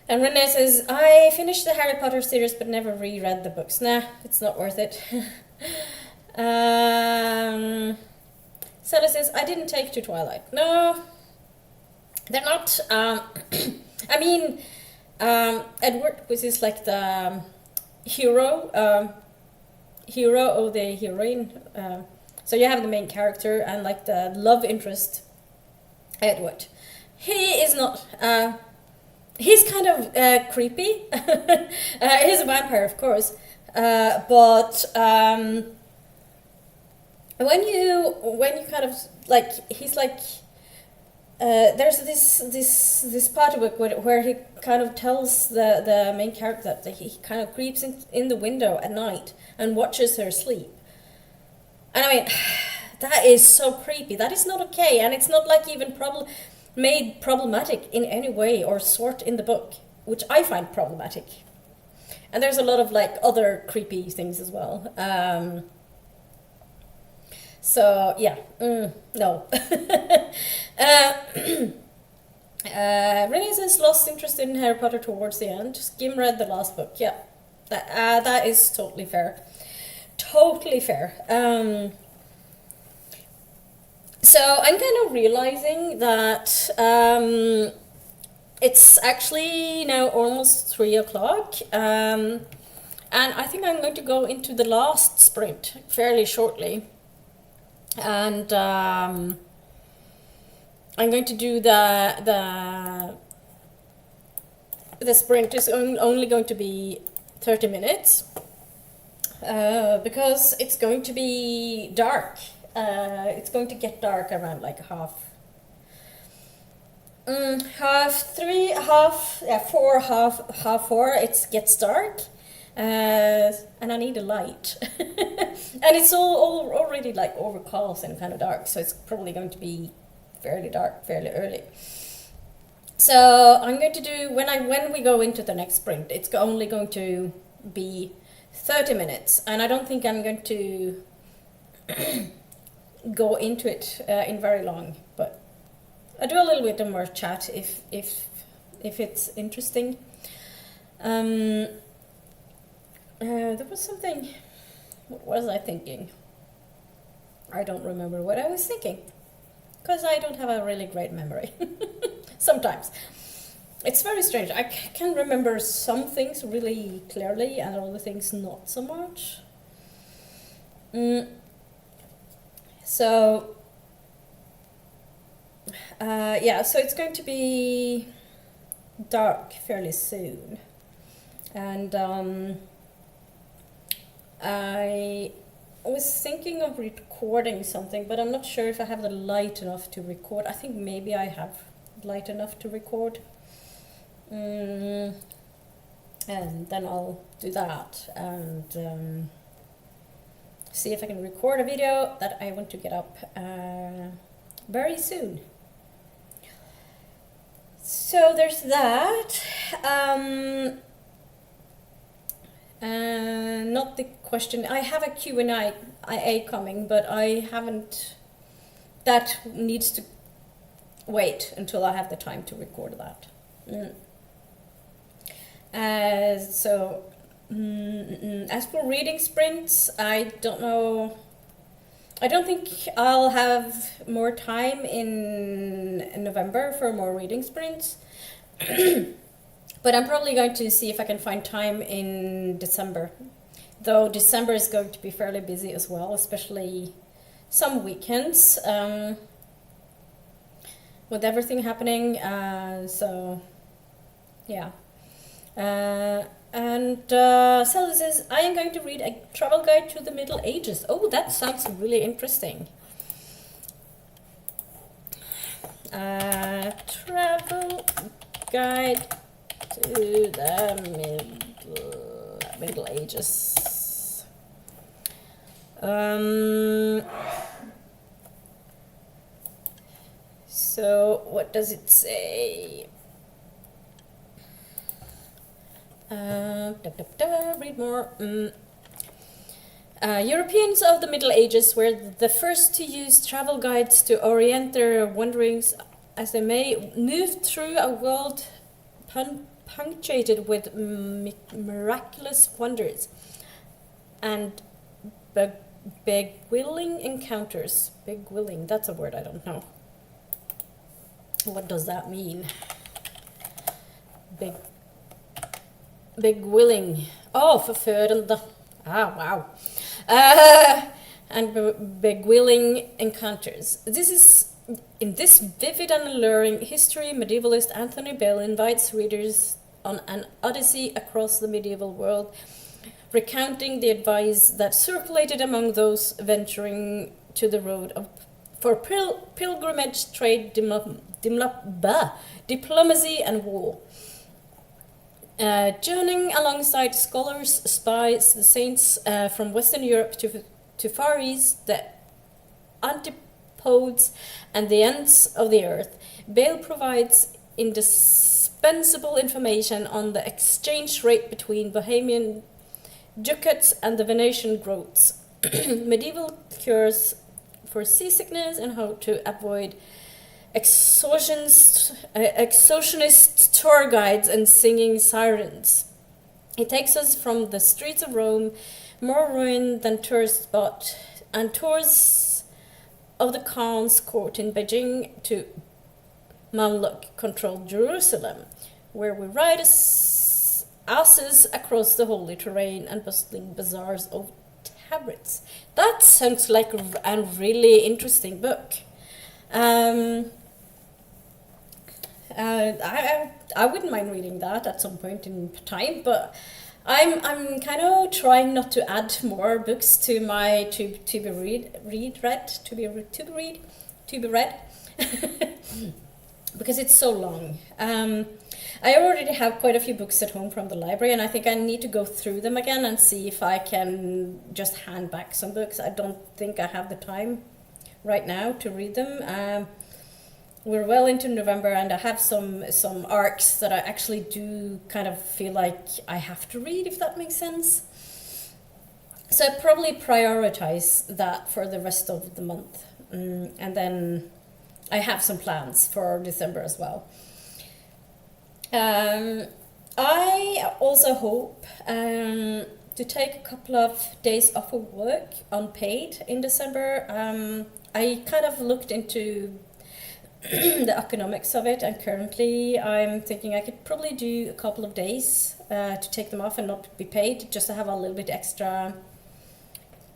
And Renee says, I finished the Harry Potter series but never reread the books. Nah, it's not worth it. Sally says, I didn't take to Twilight. No, they're not. I mean, Edward, which is like the hero or the heroine. So you have the main character and like the love interest, Edward. He is not. He's kind of creepy. He's a vampire, of course. But when you kind of like, he's like. There's this part of it where he kind of tells the main character that he kind of creeps in the window at night and watches her sleep. And I mean, that is so creepy. That is not okay, and it's not like even made problematic in any way or sort in the book, which I find problematic. And there's a lot of like other creepy things as well. So yeah, no. Renee says lost interest in Harry Potter towards the end. Skim read the last book. Yeah, that is totally fair. Totally fair. So I'm kind of realizing that it's actually now almost 3:00, and I think I'm going to go into the last sprint fairly shortly. And I'm going to do the sprint is only going to be 30 minutes because it's going to be dark It's going to get dark around like half three, four, half four. It gets dark, and I need a light, and it's all already like overcast and kind of dark, so it's probably going to be fairly dark fairly early. So I'm going to do when we go into the next sprint, it's only going to be 30 minutes, and I don't think I'm going to go into it in very long, but I do a little bit more chat if it's interesting. There was something. What was I thinking? I don't remember what I was thinking, because I don't have a really great memory. Sometimes it's very strange. I can remember some things really clearly and other things not so much. So so it's going to be dark fairly soon, and I was thinking of recording something, but I'm not sure if I have the light enough to record. I think maybe I have light enough to record, and then I'll do that and see if I can record a video that I want to get up very soon. So there's that. Not the question. I have a Q&A coming, but I haven't. That needs to wait until I have the time to record that. As for reading sprints, I don't know. I don't think I'll have more time in November for more reading sprints. But I'm probably going to see if I can find time in December. Though December is going to be fairly busy as well, especially some weekends. With everything happening, so yeah. So this is, I am going to read a travel guide to the Middle Ages. Oh, that sounds really interesting. Travel guide to the Middle Ages. So what does it say? Read more. Europeans of the Middle Ages were the first to use travel guides to orient their wanderings as they may move through a world punctuated with miraculous wonders and beguiling encounters. Beguiling, that's a word I don't know. What does that mean? Beguiling. Oh, förförande. Ah, wow. And beguiling encounters. In this vivid and alluring history, medievalist Anthony Bell invites readers on an odyssey across the medieval world, recounting the advice that circulated among those venturing to the road for pilgrimage, trade, diplomacy, and war. Journeying alongside scholars, spies, the saints from Western Europe to Far East, the antipodes, and the ends of the earth, Bale provides indispensable information on the exchange rate between Bohemian ducats and the Venetian groats, medieval cures for seasickness, and how to avoid extortionist tour guides and singing sirens. It takes us from the streets of Rome, more ruined than tourist spot, and tours of the Khan's court in Beijing to Mamluk-controlled Jerusalem, where we ride asses across the holy terrain and bustling bazaars of tabrets. That sounds like a really interesting book. I wouldn't mind reading that at some point in time, but I'm kind of trying not to add more books to my to be read because it's so long. I already have quite a few books at home from the library, and I think I need to go through them again and see if I can just hand back some books. I don't think I have the time right now to read them. We're well into November, and I have some arcs that I actually do kind of feel like I have to read, if that makes sense. So I probably prioritize that for the rest of the month, and then I have some plans for December as well. I also hope to take a couple of days off of work unpaid in December. I kind of looked into the economics of it, and currently I'm thinking I could probably do a couple of days to take them off and not be paid, just to have a little bit extra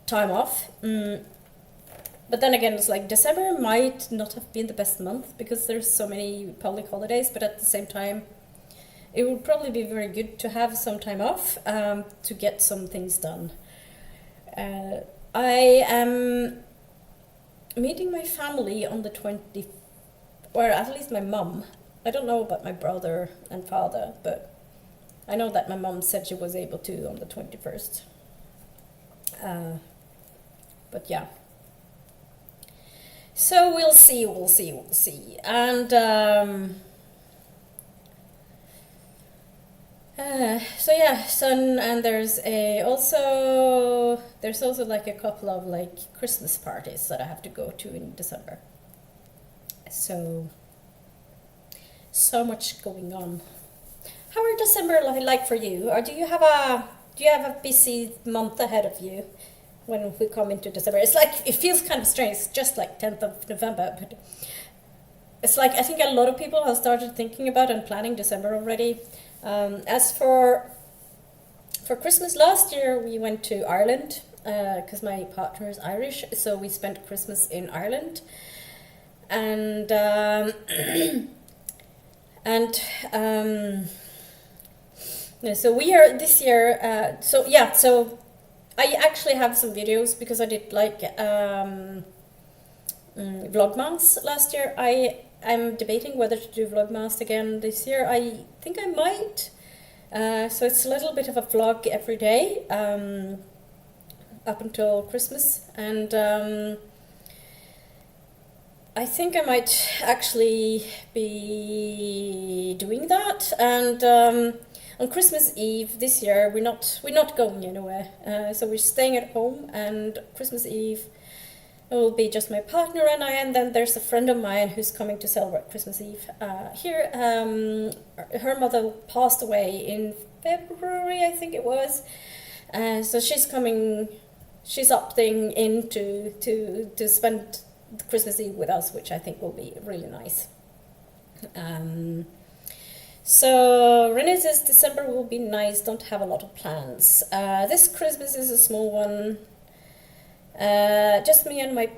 time off. But then again, it's like December might not have been the best month because there's so many public holidays, but at the same time it would probably be very good to have some time off to get some things done. I am meeting my family on the 20th, or at least my mum. I don't know about my brother and father, but I know that my mum said she was able to on the 21st. But yeah. So we'll see. And and there's also like a couple of like Christmas parties that I have to go to in December. So much going on. How are December like for you? Or do you have a busy month ahead of you when we come into December? It's like, it feels kind of strange. It's just like 10th of November, but it's like I think a lot of people have started thinking about and planning December already. As for Christmas last year, we went to Ireland because my partner is Irish, so we spent Christmas in Ireland. And so we are this year. So I actually have some videos because I did like Vlogmas last year. I'm debating whether to do Vlogmas again this year. I think I might. So it's a little bit of a vlog every day up until Christmas, and I think I might actually be doing that. And on Christmas Eve this year, we're not going anywhere. So we're staying at home, and Christmas Eve it will be just my partner and I, and then there's a friend of mine who's coming to celebrate Christmas Eve here. Her mother passed away in February, I think it was. So she's coming. She's opting in to spend Christmas Eve with us, which I think will be really nice. So Renee says December will be nice, don't have a lot of plans. This Christmas is a small one, just me and my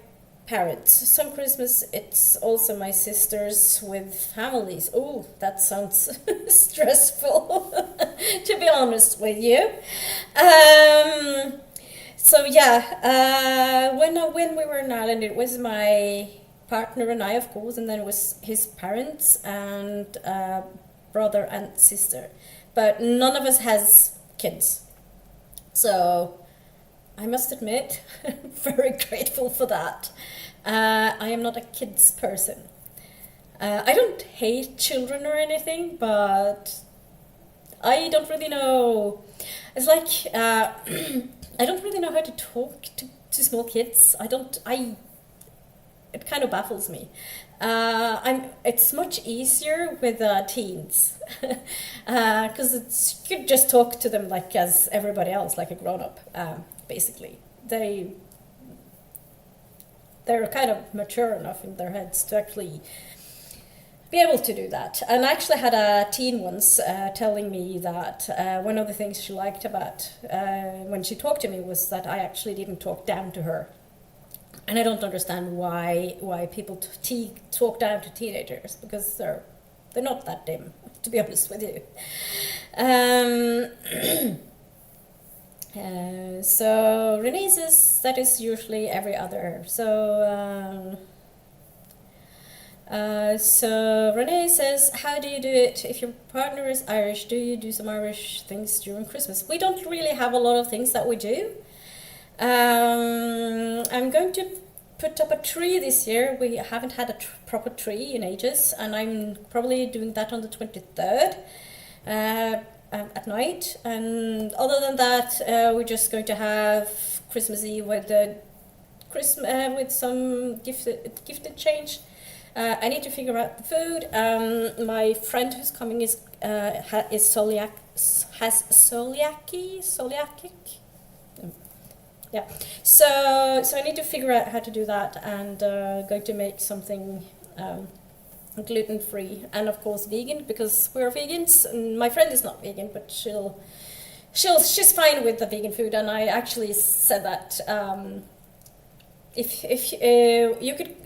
parents. Some Christmas it's also my sisters with families. Oh, that sounds stressful, to be honest with you. So yeah, when we were in Ireland, it was my partner and I, of course, and then it was his parents and brother and sister. But none of us has kids. So I must admit, very grateful for that. I am not a kids person. I don't hate children or anything, but I don't really know. It's like I don't really know how to talk to small kids. It kind of baffles me. It's much easier with teens because you could just talk to them like as everybody else, like a grown-up. Basically, they're kind of mature enough in their heads to actually be able to do that. And I actually had a teen once telling me that one of the things she liked about when she talked to me was that I actually didn't talk down to her. And I don't understand why people talk down to teenagers, because they're not that dim, to be honest with you. So Renee says that is usually every other. So Renee says, how do you do it if your partner is Irish? Do you do some Irish things during Christmas? We don't really have a lot of things that we do. I'm going to put up a tree this year. We haven't had a proper tree in ages, and I'm probably doing that on the 23rd at night. And other than that, we're just going to have Christmas Eve with with some gifted change. I need to figure out the food. My friend who's coming is celiac. Yeah. So I need to figure out how to do that, and going to make something gluten-free and of course vegan, because we're vegans. And my friend is not vegan, but she's fine with the vegan food. And I actually said that if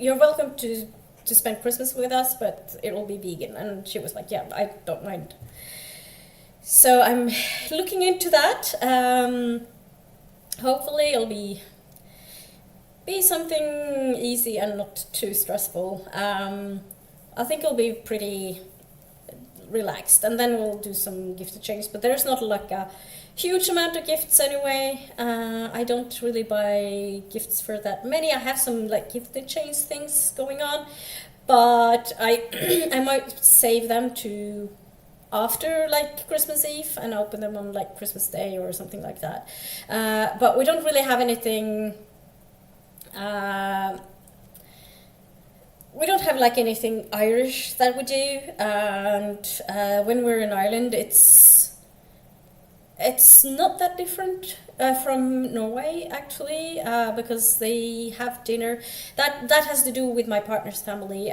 you're welcome to spend Christmas with us, but it will be vegan. And she was like, yeah, I don't mind. So I'm looking into that. Hopefully it'll be something easy and not too stressful. I think it'll be pretty relaxed, and then we'll do some gift exchange, but there's not like a huge amount of gifts anyway. I don't really buy gifts for that many. I have some like gift exchange things going on, but I might save them to after like Christmas Eve and open them on like Christmas Day or something like that. But we don't really have anything. We don't have like anything Irish that we do, and when we're in Ireland, it's not that different from Norway actually, because they have dinner. That has to do with my partner's family.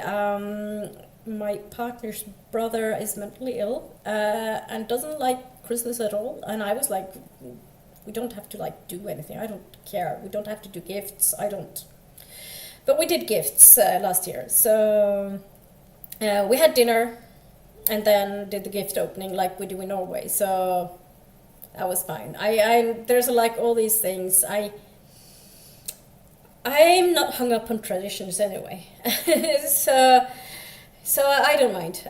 My partner's brother is mentally ill and doesn't like Christmas at all, and I was like, we don't have to like do anything. I don't care. We don't have to do gifts. But we did gifts last year. So we had dinner and then did the gift opening like we do in Norway. So that was fine. There's like all these things. I'm not hung up on traditions anyway. So I don't mind.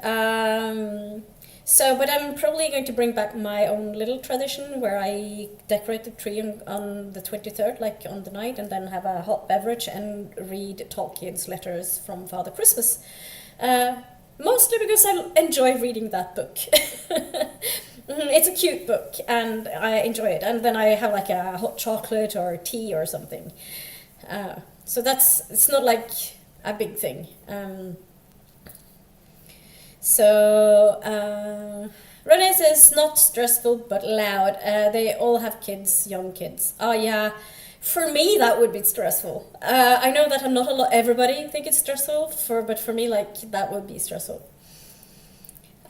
But I'm probably going to bring back my own little tradition where I decorate the tree on the 23rd, like on the night, and then have a hot beverage and read Tolkien's Letters from Father Christmas. Mostly because I enjoy reading that book. It's a cute book and I enjoy it. And then I have like a hot chocolate or tea or something. So it's not like a big thing. Renee says, not stressful but loud. They all have kids, young kids. Oh yeah, for me that would be stressful. I know that everybody think it's stressful, but for me like that would be stressful.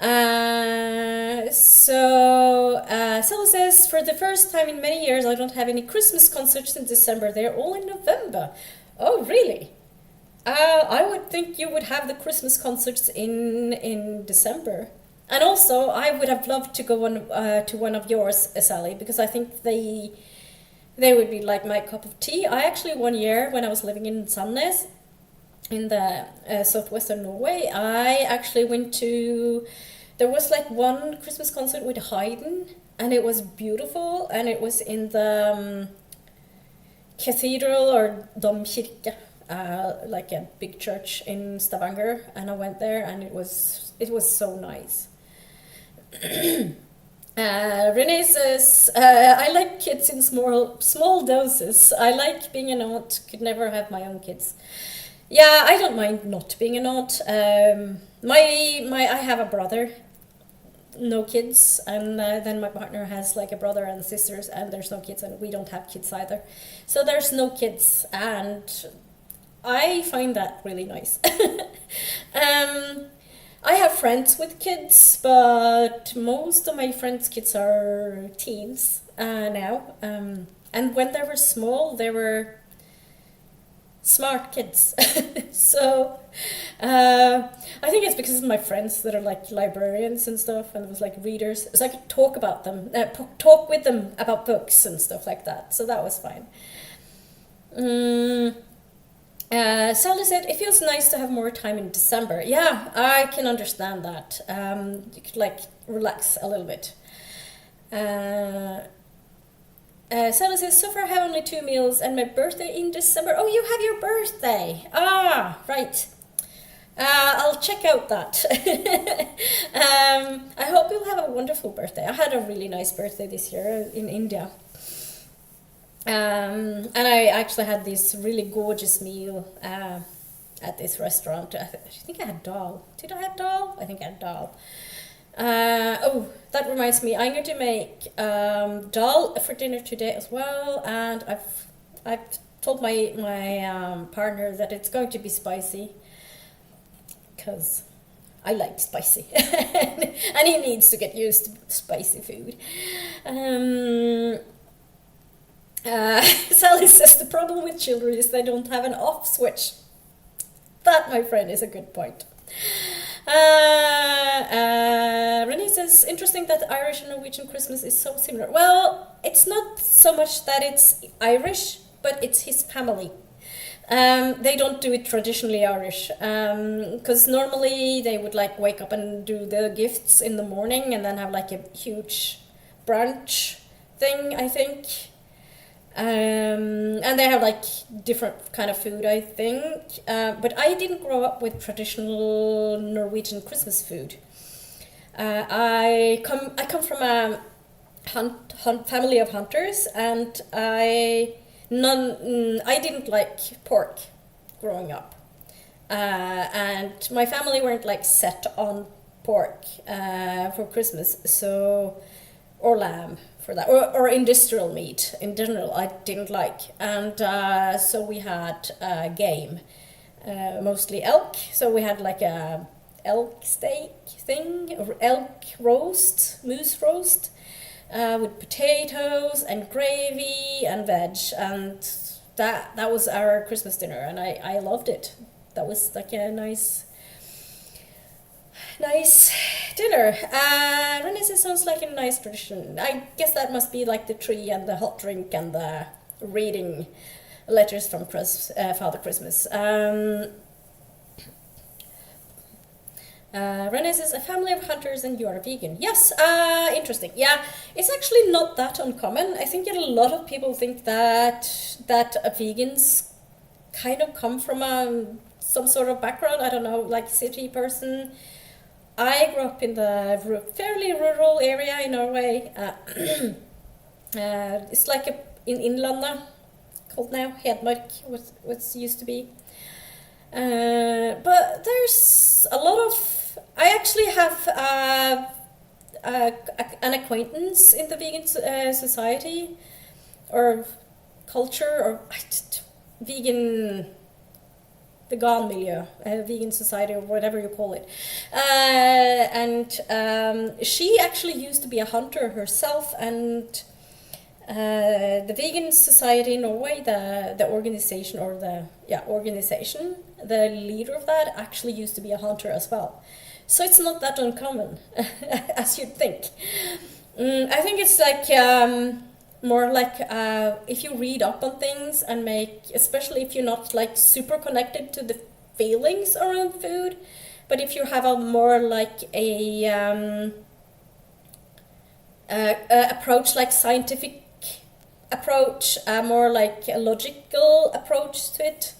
Sella says, for the first time in many years I don't have any Christmas concerts in December. They're all in November. Oh really? I would think you would have the Christmas concerts in December. And also, I would have loved to go on to one of yours, Sally, because I think they would be like my cup of tea. I actually, one year, when I was living in Sandnes, in the southwestern Norway, I actually went to... There was like one Christmas concert with Haydn, and it was beautiful, and it was in the cathedral or domkirke. Like a big church in Stavanger, and I went there, and it was so nice. Renee says, I like kids in small doses. I like being an aunt, could never have my own kids. Yeah, I don't mind not being an aunt. I have a brother, no kids, and then my partner has like a brother and sisters, and there's no kids, and we don't have kids either. So there's no kids, and I find that really nice. I have friends with kids, but most of my friends' kids are teens now. And when they were small, they were smart kids. So I think it's because of my friends that are like librarians and stuff, and it was like readers, so I could talk about them, talk with them about books and stuff like that. So that was fine. Sally said, it feels nice to have more time in December. Yeah, I can understand that. You could like relax a little bit. Sally says, so far I have only 2 meals and my birthday in December. Oh, you have your birthday. Ah, right. I'll check out that. I hope you'll have a wonderful birthday. I had a really nice birthday this year in India. And I actually had this really gorgeous meal at this restaurant. I think I had dal. Did I have dal? I think I had dal. Oh, that reminds me. I'm going to make dal for dinner today as well, and I've told my partner that it's going to be spicy because I like spicy, and he needs to get used to spicy food. Sally says the problem with children is they don't have an off switch. That, my friend, is a good point. Renee says, interesting that Irish and Norwegian Christmas is so similar. Well, it's not so much that it's Irish, but it's his family. They don't do it traditionally Irish, because normally they would like wake up and do the gifts in the morning and then have like a huge brunch thing, I think. And they have like different kind of food, I think. But I didn't grow up with traditional Norwegian Christmas food. I come from a family of hunters, and I didn't like pork growing up. And my family weren't like set on pork for Christmas, so or lamb. For that, or industrial meat in general, I didn't like, and so we had game, mostly elk. So we had like a elk steak thing, or elk roast, moose roast, with potatoes and gravy and veg, and that was our Christmas dinner, and I loved it. That was like a nice dinner. Renee says, sounds like a nice tradition. I guess that must be like the tree and the hot drink and the reading letters from Father Christmas. Renee says, a family of hunters and you are a vegan. Yes, interesting. Yeah, it's actually not that uncommon. I think a lot of people think that vegans kind of come from some sort of background. I don't know, like city person. I grew up in the fairly rural area in Norway. It's like in Innlandet, called now Hedmark, what used to be. But there's a lot of. I actually have an acquaintance in the vegan society or culture or vegan. Milieu, vegan society, or whatever you call it. And she actually used to be a hunter herself, and the Vegan Society in Norway, the organization, the leader of that actually used to be a hunter as well. So it's not that uncommon, as you'd think. I think it's like more like if you read up on things and especially if you're not like super connected to the feelings around food, but if you have a more like a approach, like scientific approach, more like a logical approach to it,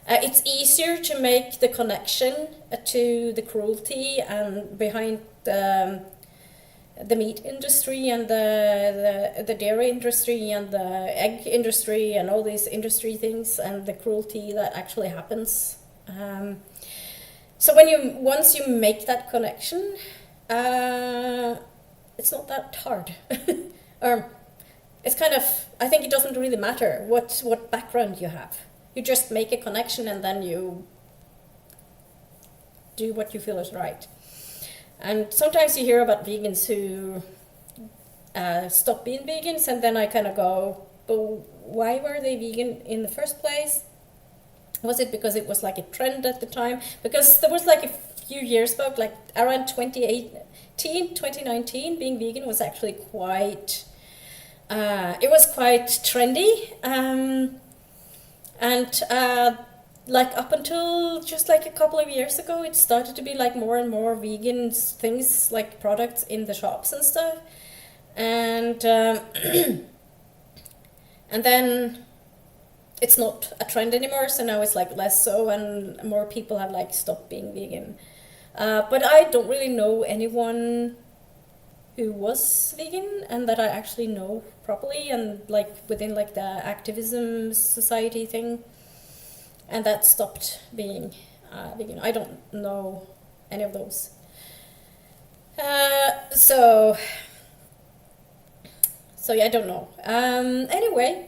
it's easier to make the connection to the cruelty and behind the meat industry and the dairy industry and the egg industry and all these industry things and the cruelty that actually happens. So once you make that connection, it's not that hard. It's kind of, I think it doesn't really matter what background you have. You just make a connection and then you do what you feel is right. And sometimes you hear about vegans who stop being vegans, and then I kind of go, but why were they vegan in the first place? Was it because it was like a trend at the time? Because there was like a few years back, like around 2019, being vegan was actually quite, it was quite trendy. And like up until just like a couple of years ago, it started to be like more and more vegan things, like products in the shops and stuff. And and then it's not a trend anymore, so now it's like less so, and more people have like stopped being vegan. But I don't really know anyone who was vegan and that I actually know properly, and like within like the activism society thing, and that stopped being vegan. I don't know any of those. So yeah, I don't know. Anyway,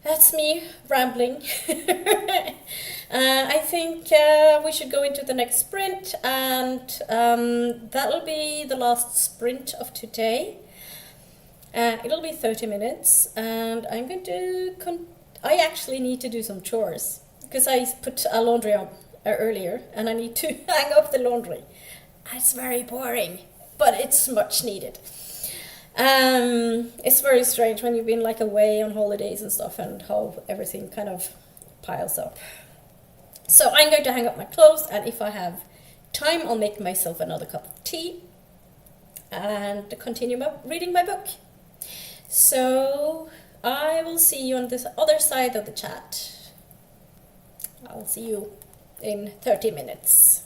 that's me rambling. I think we should go into the next sprint, and that'll be the last sprint of today. It'll be 30 minutes, and I'm going to I actually need to do some chores because I put a laundry on earlier, and I need to hang up the laundry. It's very boring, but it's much needed. It's very strange when you've been like away on holidays and stuff, and how everything kind of piles up. So I'm going to hang up my clothes, and if I have time, I'll make myself another cup of tea and continue reading my book. So I will see you on this other side of the chat. I'll see you in 30 minutes.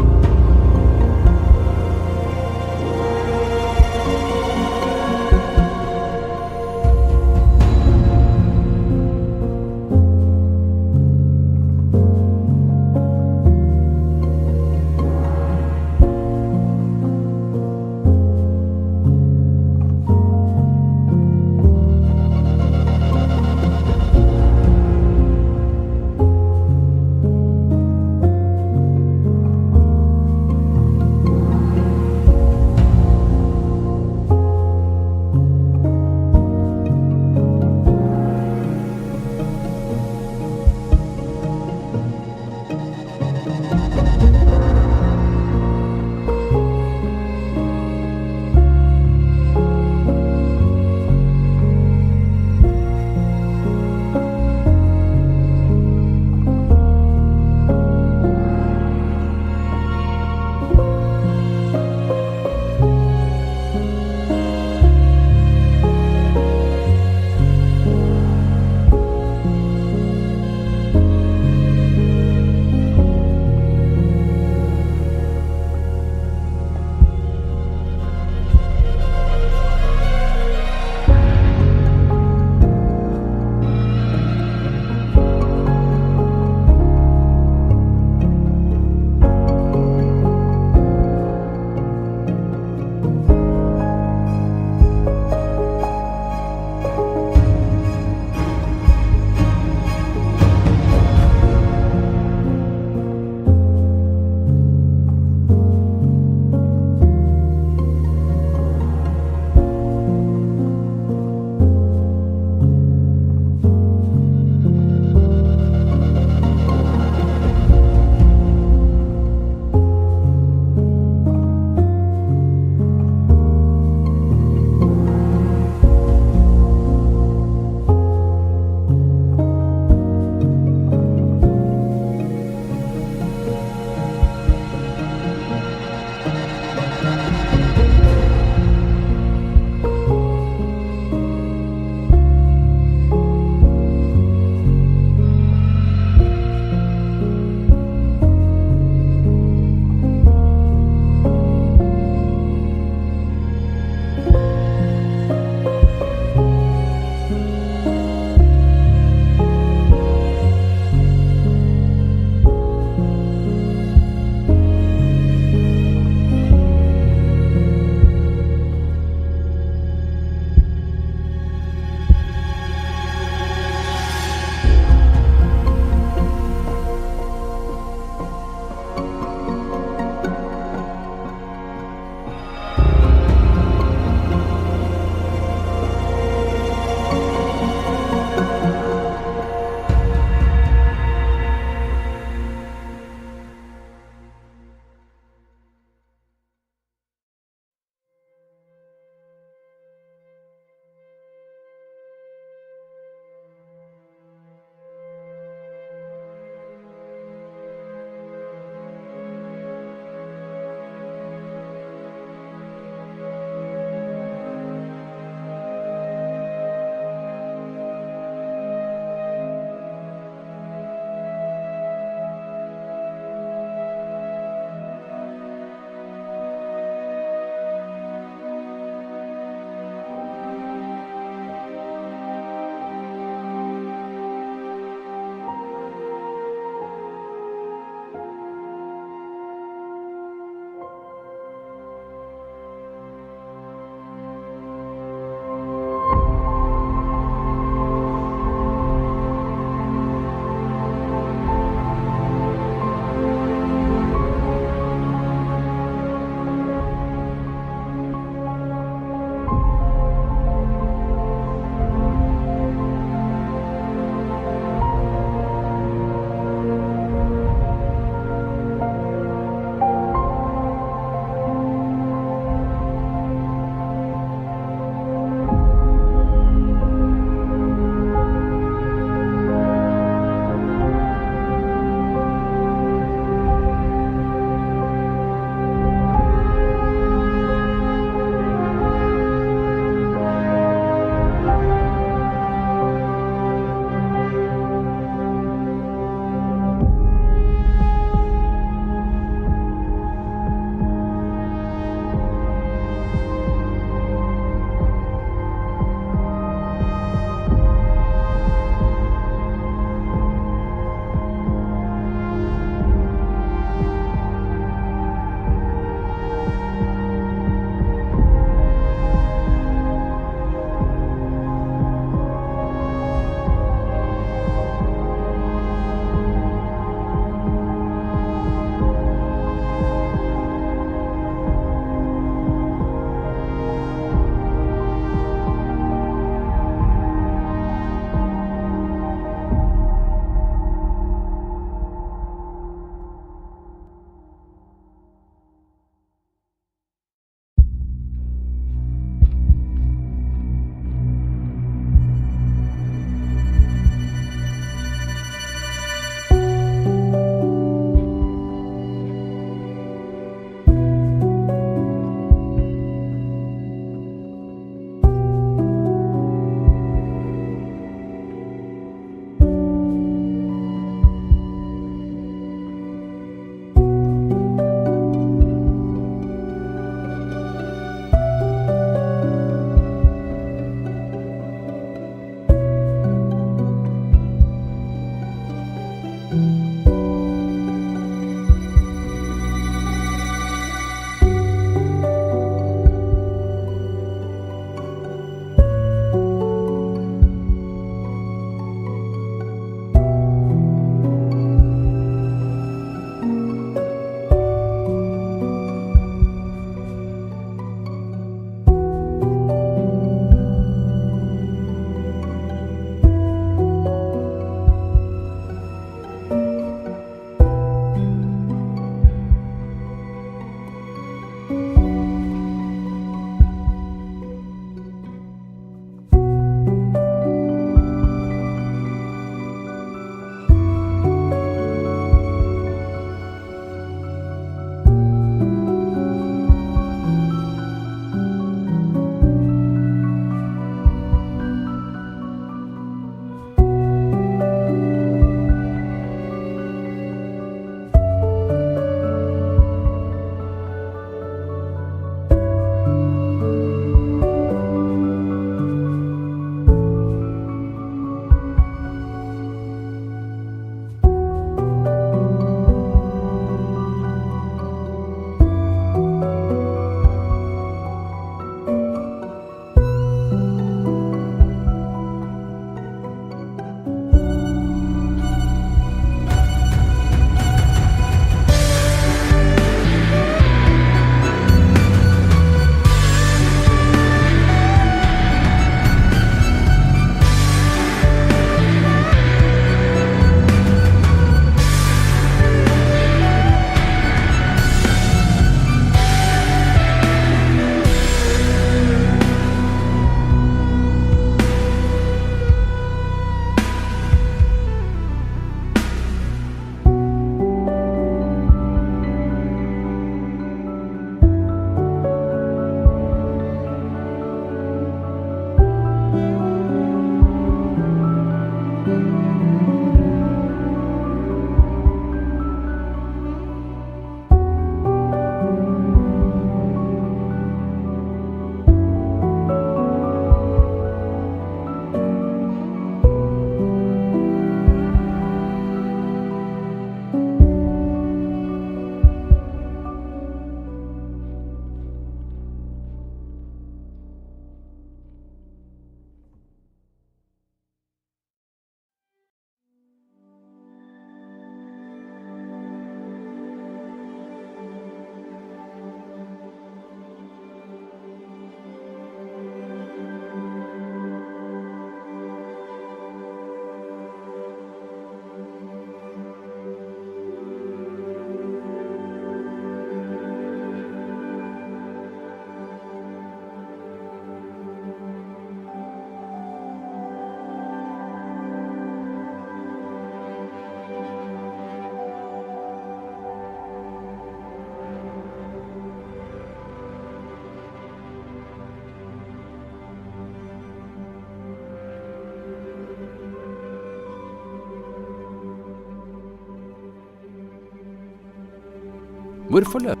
Hvorfor løpe?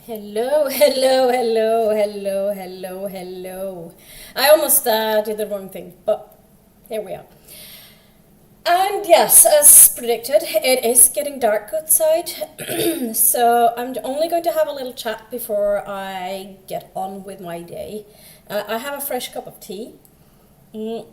Hello, hello, hello, hello, hello, hello. I almost did the wrong thing, but here we are. And yes, as predicted, it is getting dark outside, so I'm only going to have a little chat before I get on with my day. I have a fresh cup of tea. I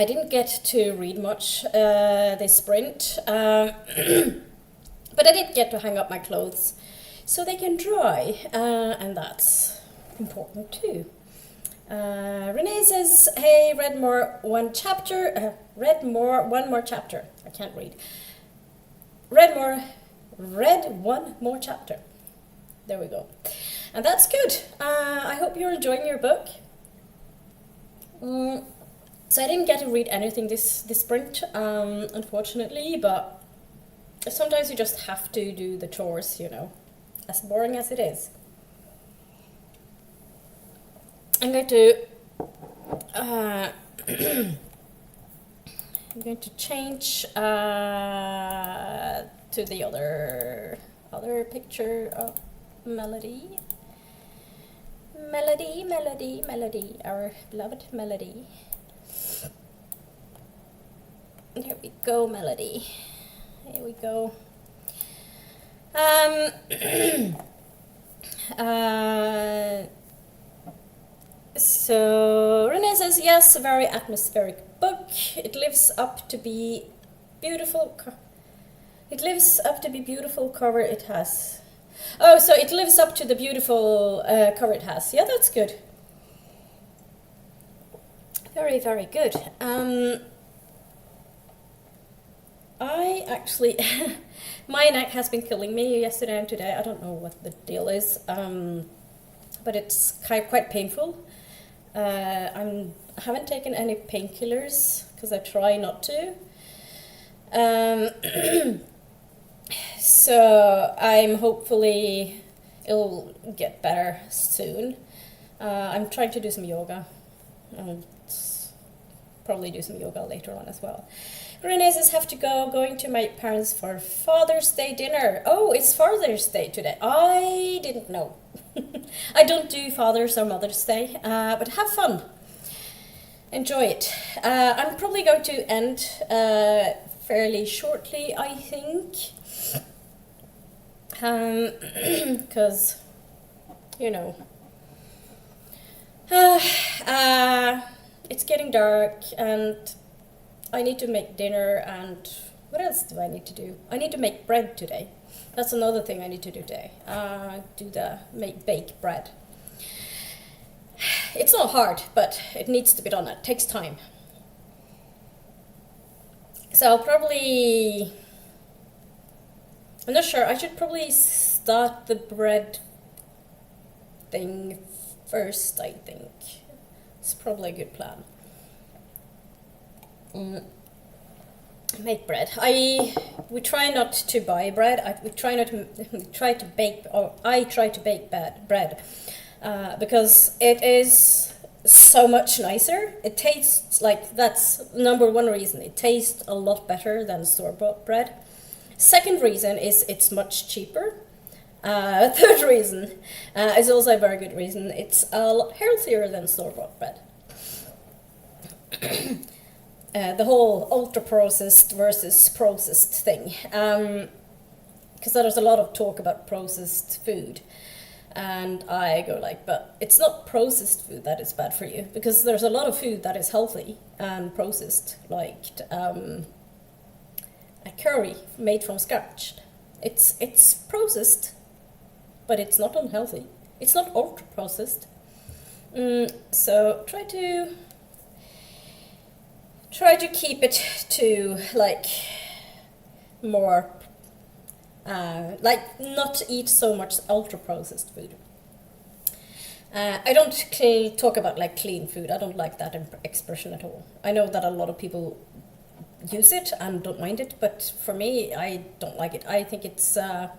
didn't get to read much this sprint, but I did get to hang up my clothes so they can dry, and that's important too. Renee says, hey, read one more chapter. I can't read. Read one more chapter. There we go. And that's good. I hope you're enjoying your book. So I didn't get to read anything this sprint, unfortunately, but sometimes you just have to do the chores, you know, as boring as it is. I'm going to change to the other picture of Melody. Melody, our beloved Melody. Here we go, Melody. Here we go. So Renee says, yes, a very atmospheric book. It lives up to be beautiful. It lives up to be beautiful cover it has. Oh, so it lives up to the beautiful cover it has. Yeah, that's good. Very, very good. I actually, my neck has been killing me yesterday and today. I don't know what the deal is, but it's quite painful. I haven't taken any painkillers because I try not to. So I'm hopefully it'll get better soon. I'm trying to do some yoga and probably do some yoga later on as well. Renee says, have to go, going to my parents for Father's Day dinner. Oh, it's Father's Day today. I didn't know. I don't do Father's or Mother's Day, but have fun. Enjoy it. I'm probably going to end fairly shortly, I think. Because, you know, it's getting dark and I need to make dinner, and what else do I need to do? I need to make bread today. That's another thing I need to do today. Bake bread. It's not hard, but it needs to be done. It takes time. So I'll probably, I'm not sure, I should probably start the bread thing first, I think. It's probably a good plan. Make bread. We try not to buy bread. I try to bake bread because it is so much nicer. It tastes like, that's number one reason. It tastes a lot better than store-bought bread. Second reason is it's much cheaper. Third reason is also a very good reason. It's a lot healthier than store-bought bread. The whole ultra-processed versus processed thing. Because there's a lot of talk about processed food. And I go like, but it's not processed food that is bad for you. Because there's a lot of food that is healthy and processed. Like a curry made from scratch. It's processed, but it's not unhealthy. It's not ultra-processed. So try to keep it to like more, like not eat so much ultra-processed food. I don't talk about like clean food. I don't like that expression at all. I know that a lot of people use it and don't mind it, but for me, I don't like it. I think it's not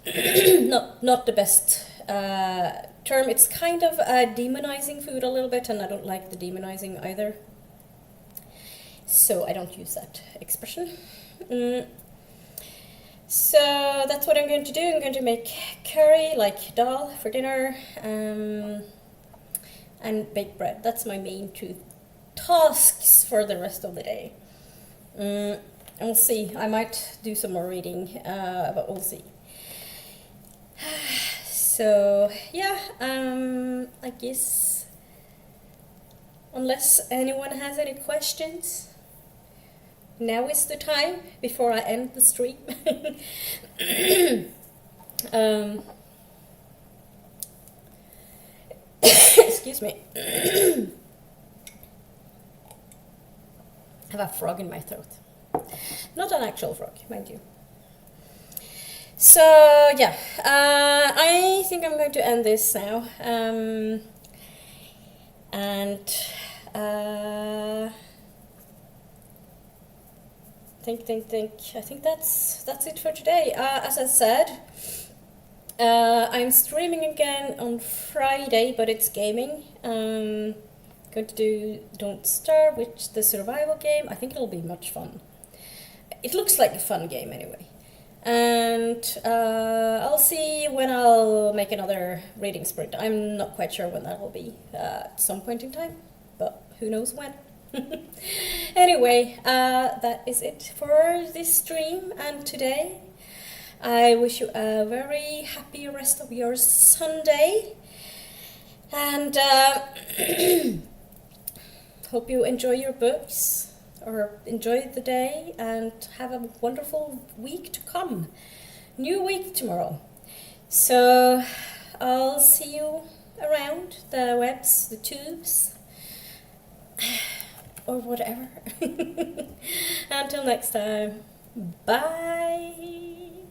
the best term. It's kind of demonizing food a little bit, and I don't like the demonizing either. So I don't use that expression. So that's what I'm going to do. I'm going to make curry, like dal, for dinner, and bake bread. That's my main two tasks for the rest of the day. And we'll see. I might do some more reading, but we'll see. So yeah, I guess unless anyone has any questions, now is the time before I end the stream. Excuse me. I have a frog in my throat. Not an actual frog, mind you. So yeah, I think I'm going to end this now. I think that's it for today. As I said, I'm streaming again on Friday, but it's gaming. Going to do Don't Starve, which the survival game. I think it'll be much fun. It looks like a fun game anyway. And I'll see when I'll make another reading sprint. I'm not quite sure when that will be, at some point in time, but who knows when. Anyway, that is it for this stream and today. I wish you a very happy rest of your Sunday, and hope you enjoy your books or enjoy the day and have a wonderful week to come. New week tomorrow. So I'll see you around the webs, the tubes, or whatever. Until next time. Bye.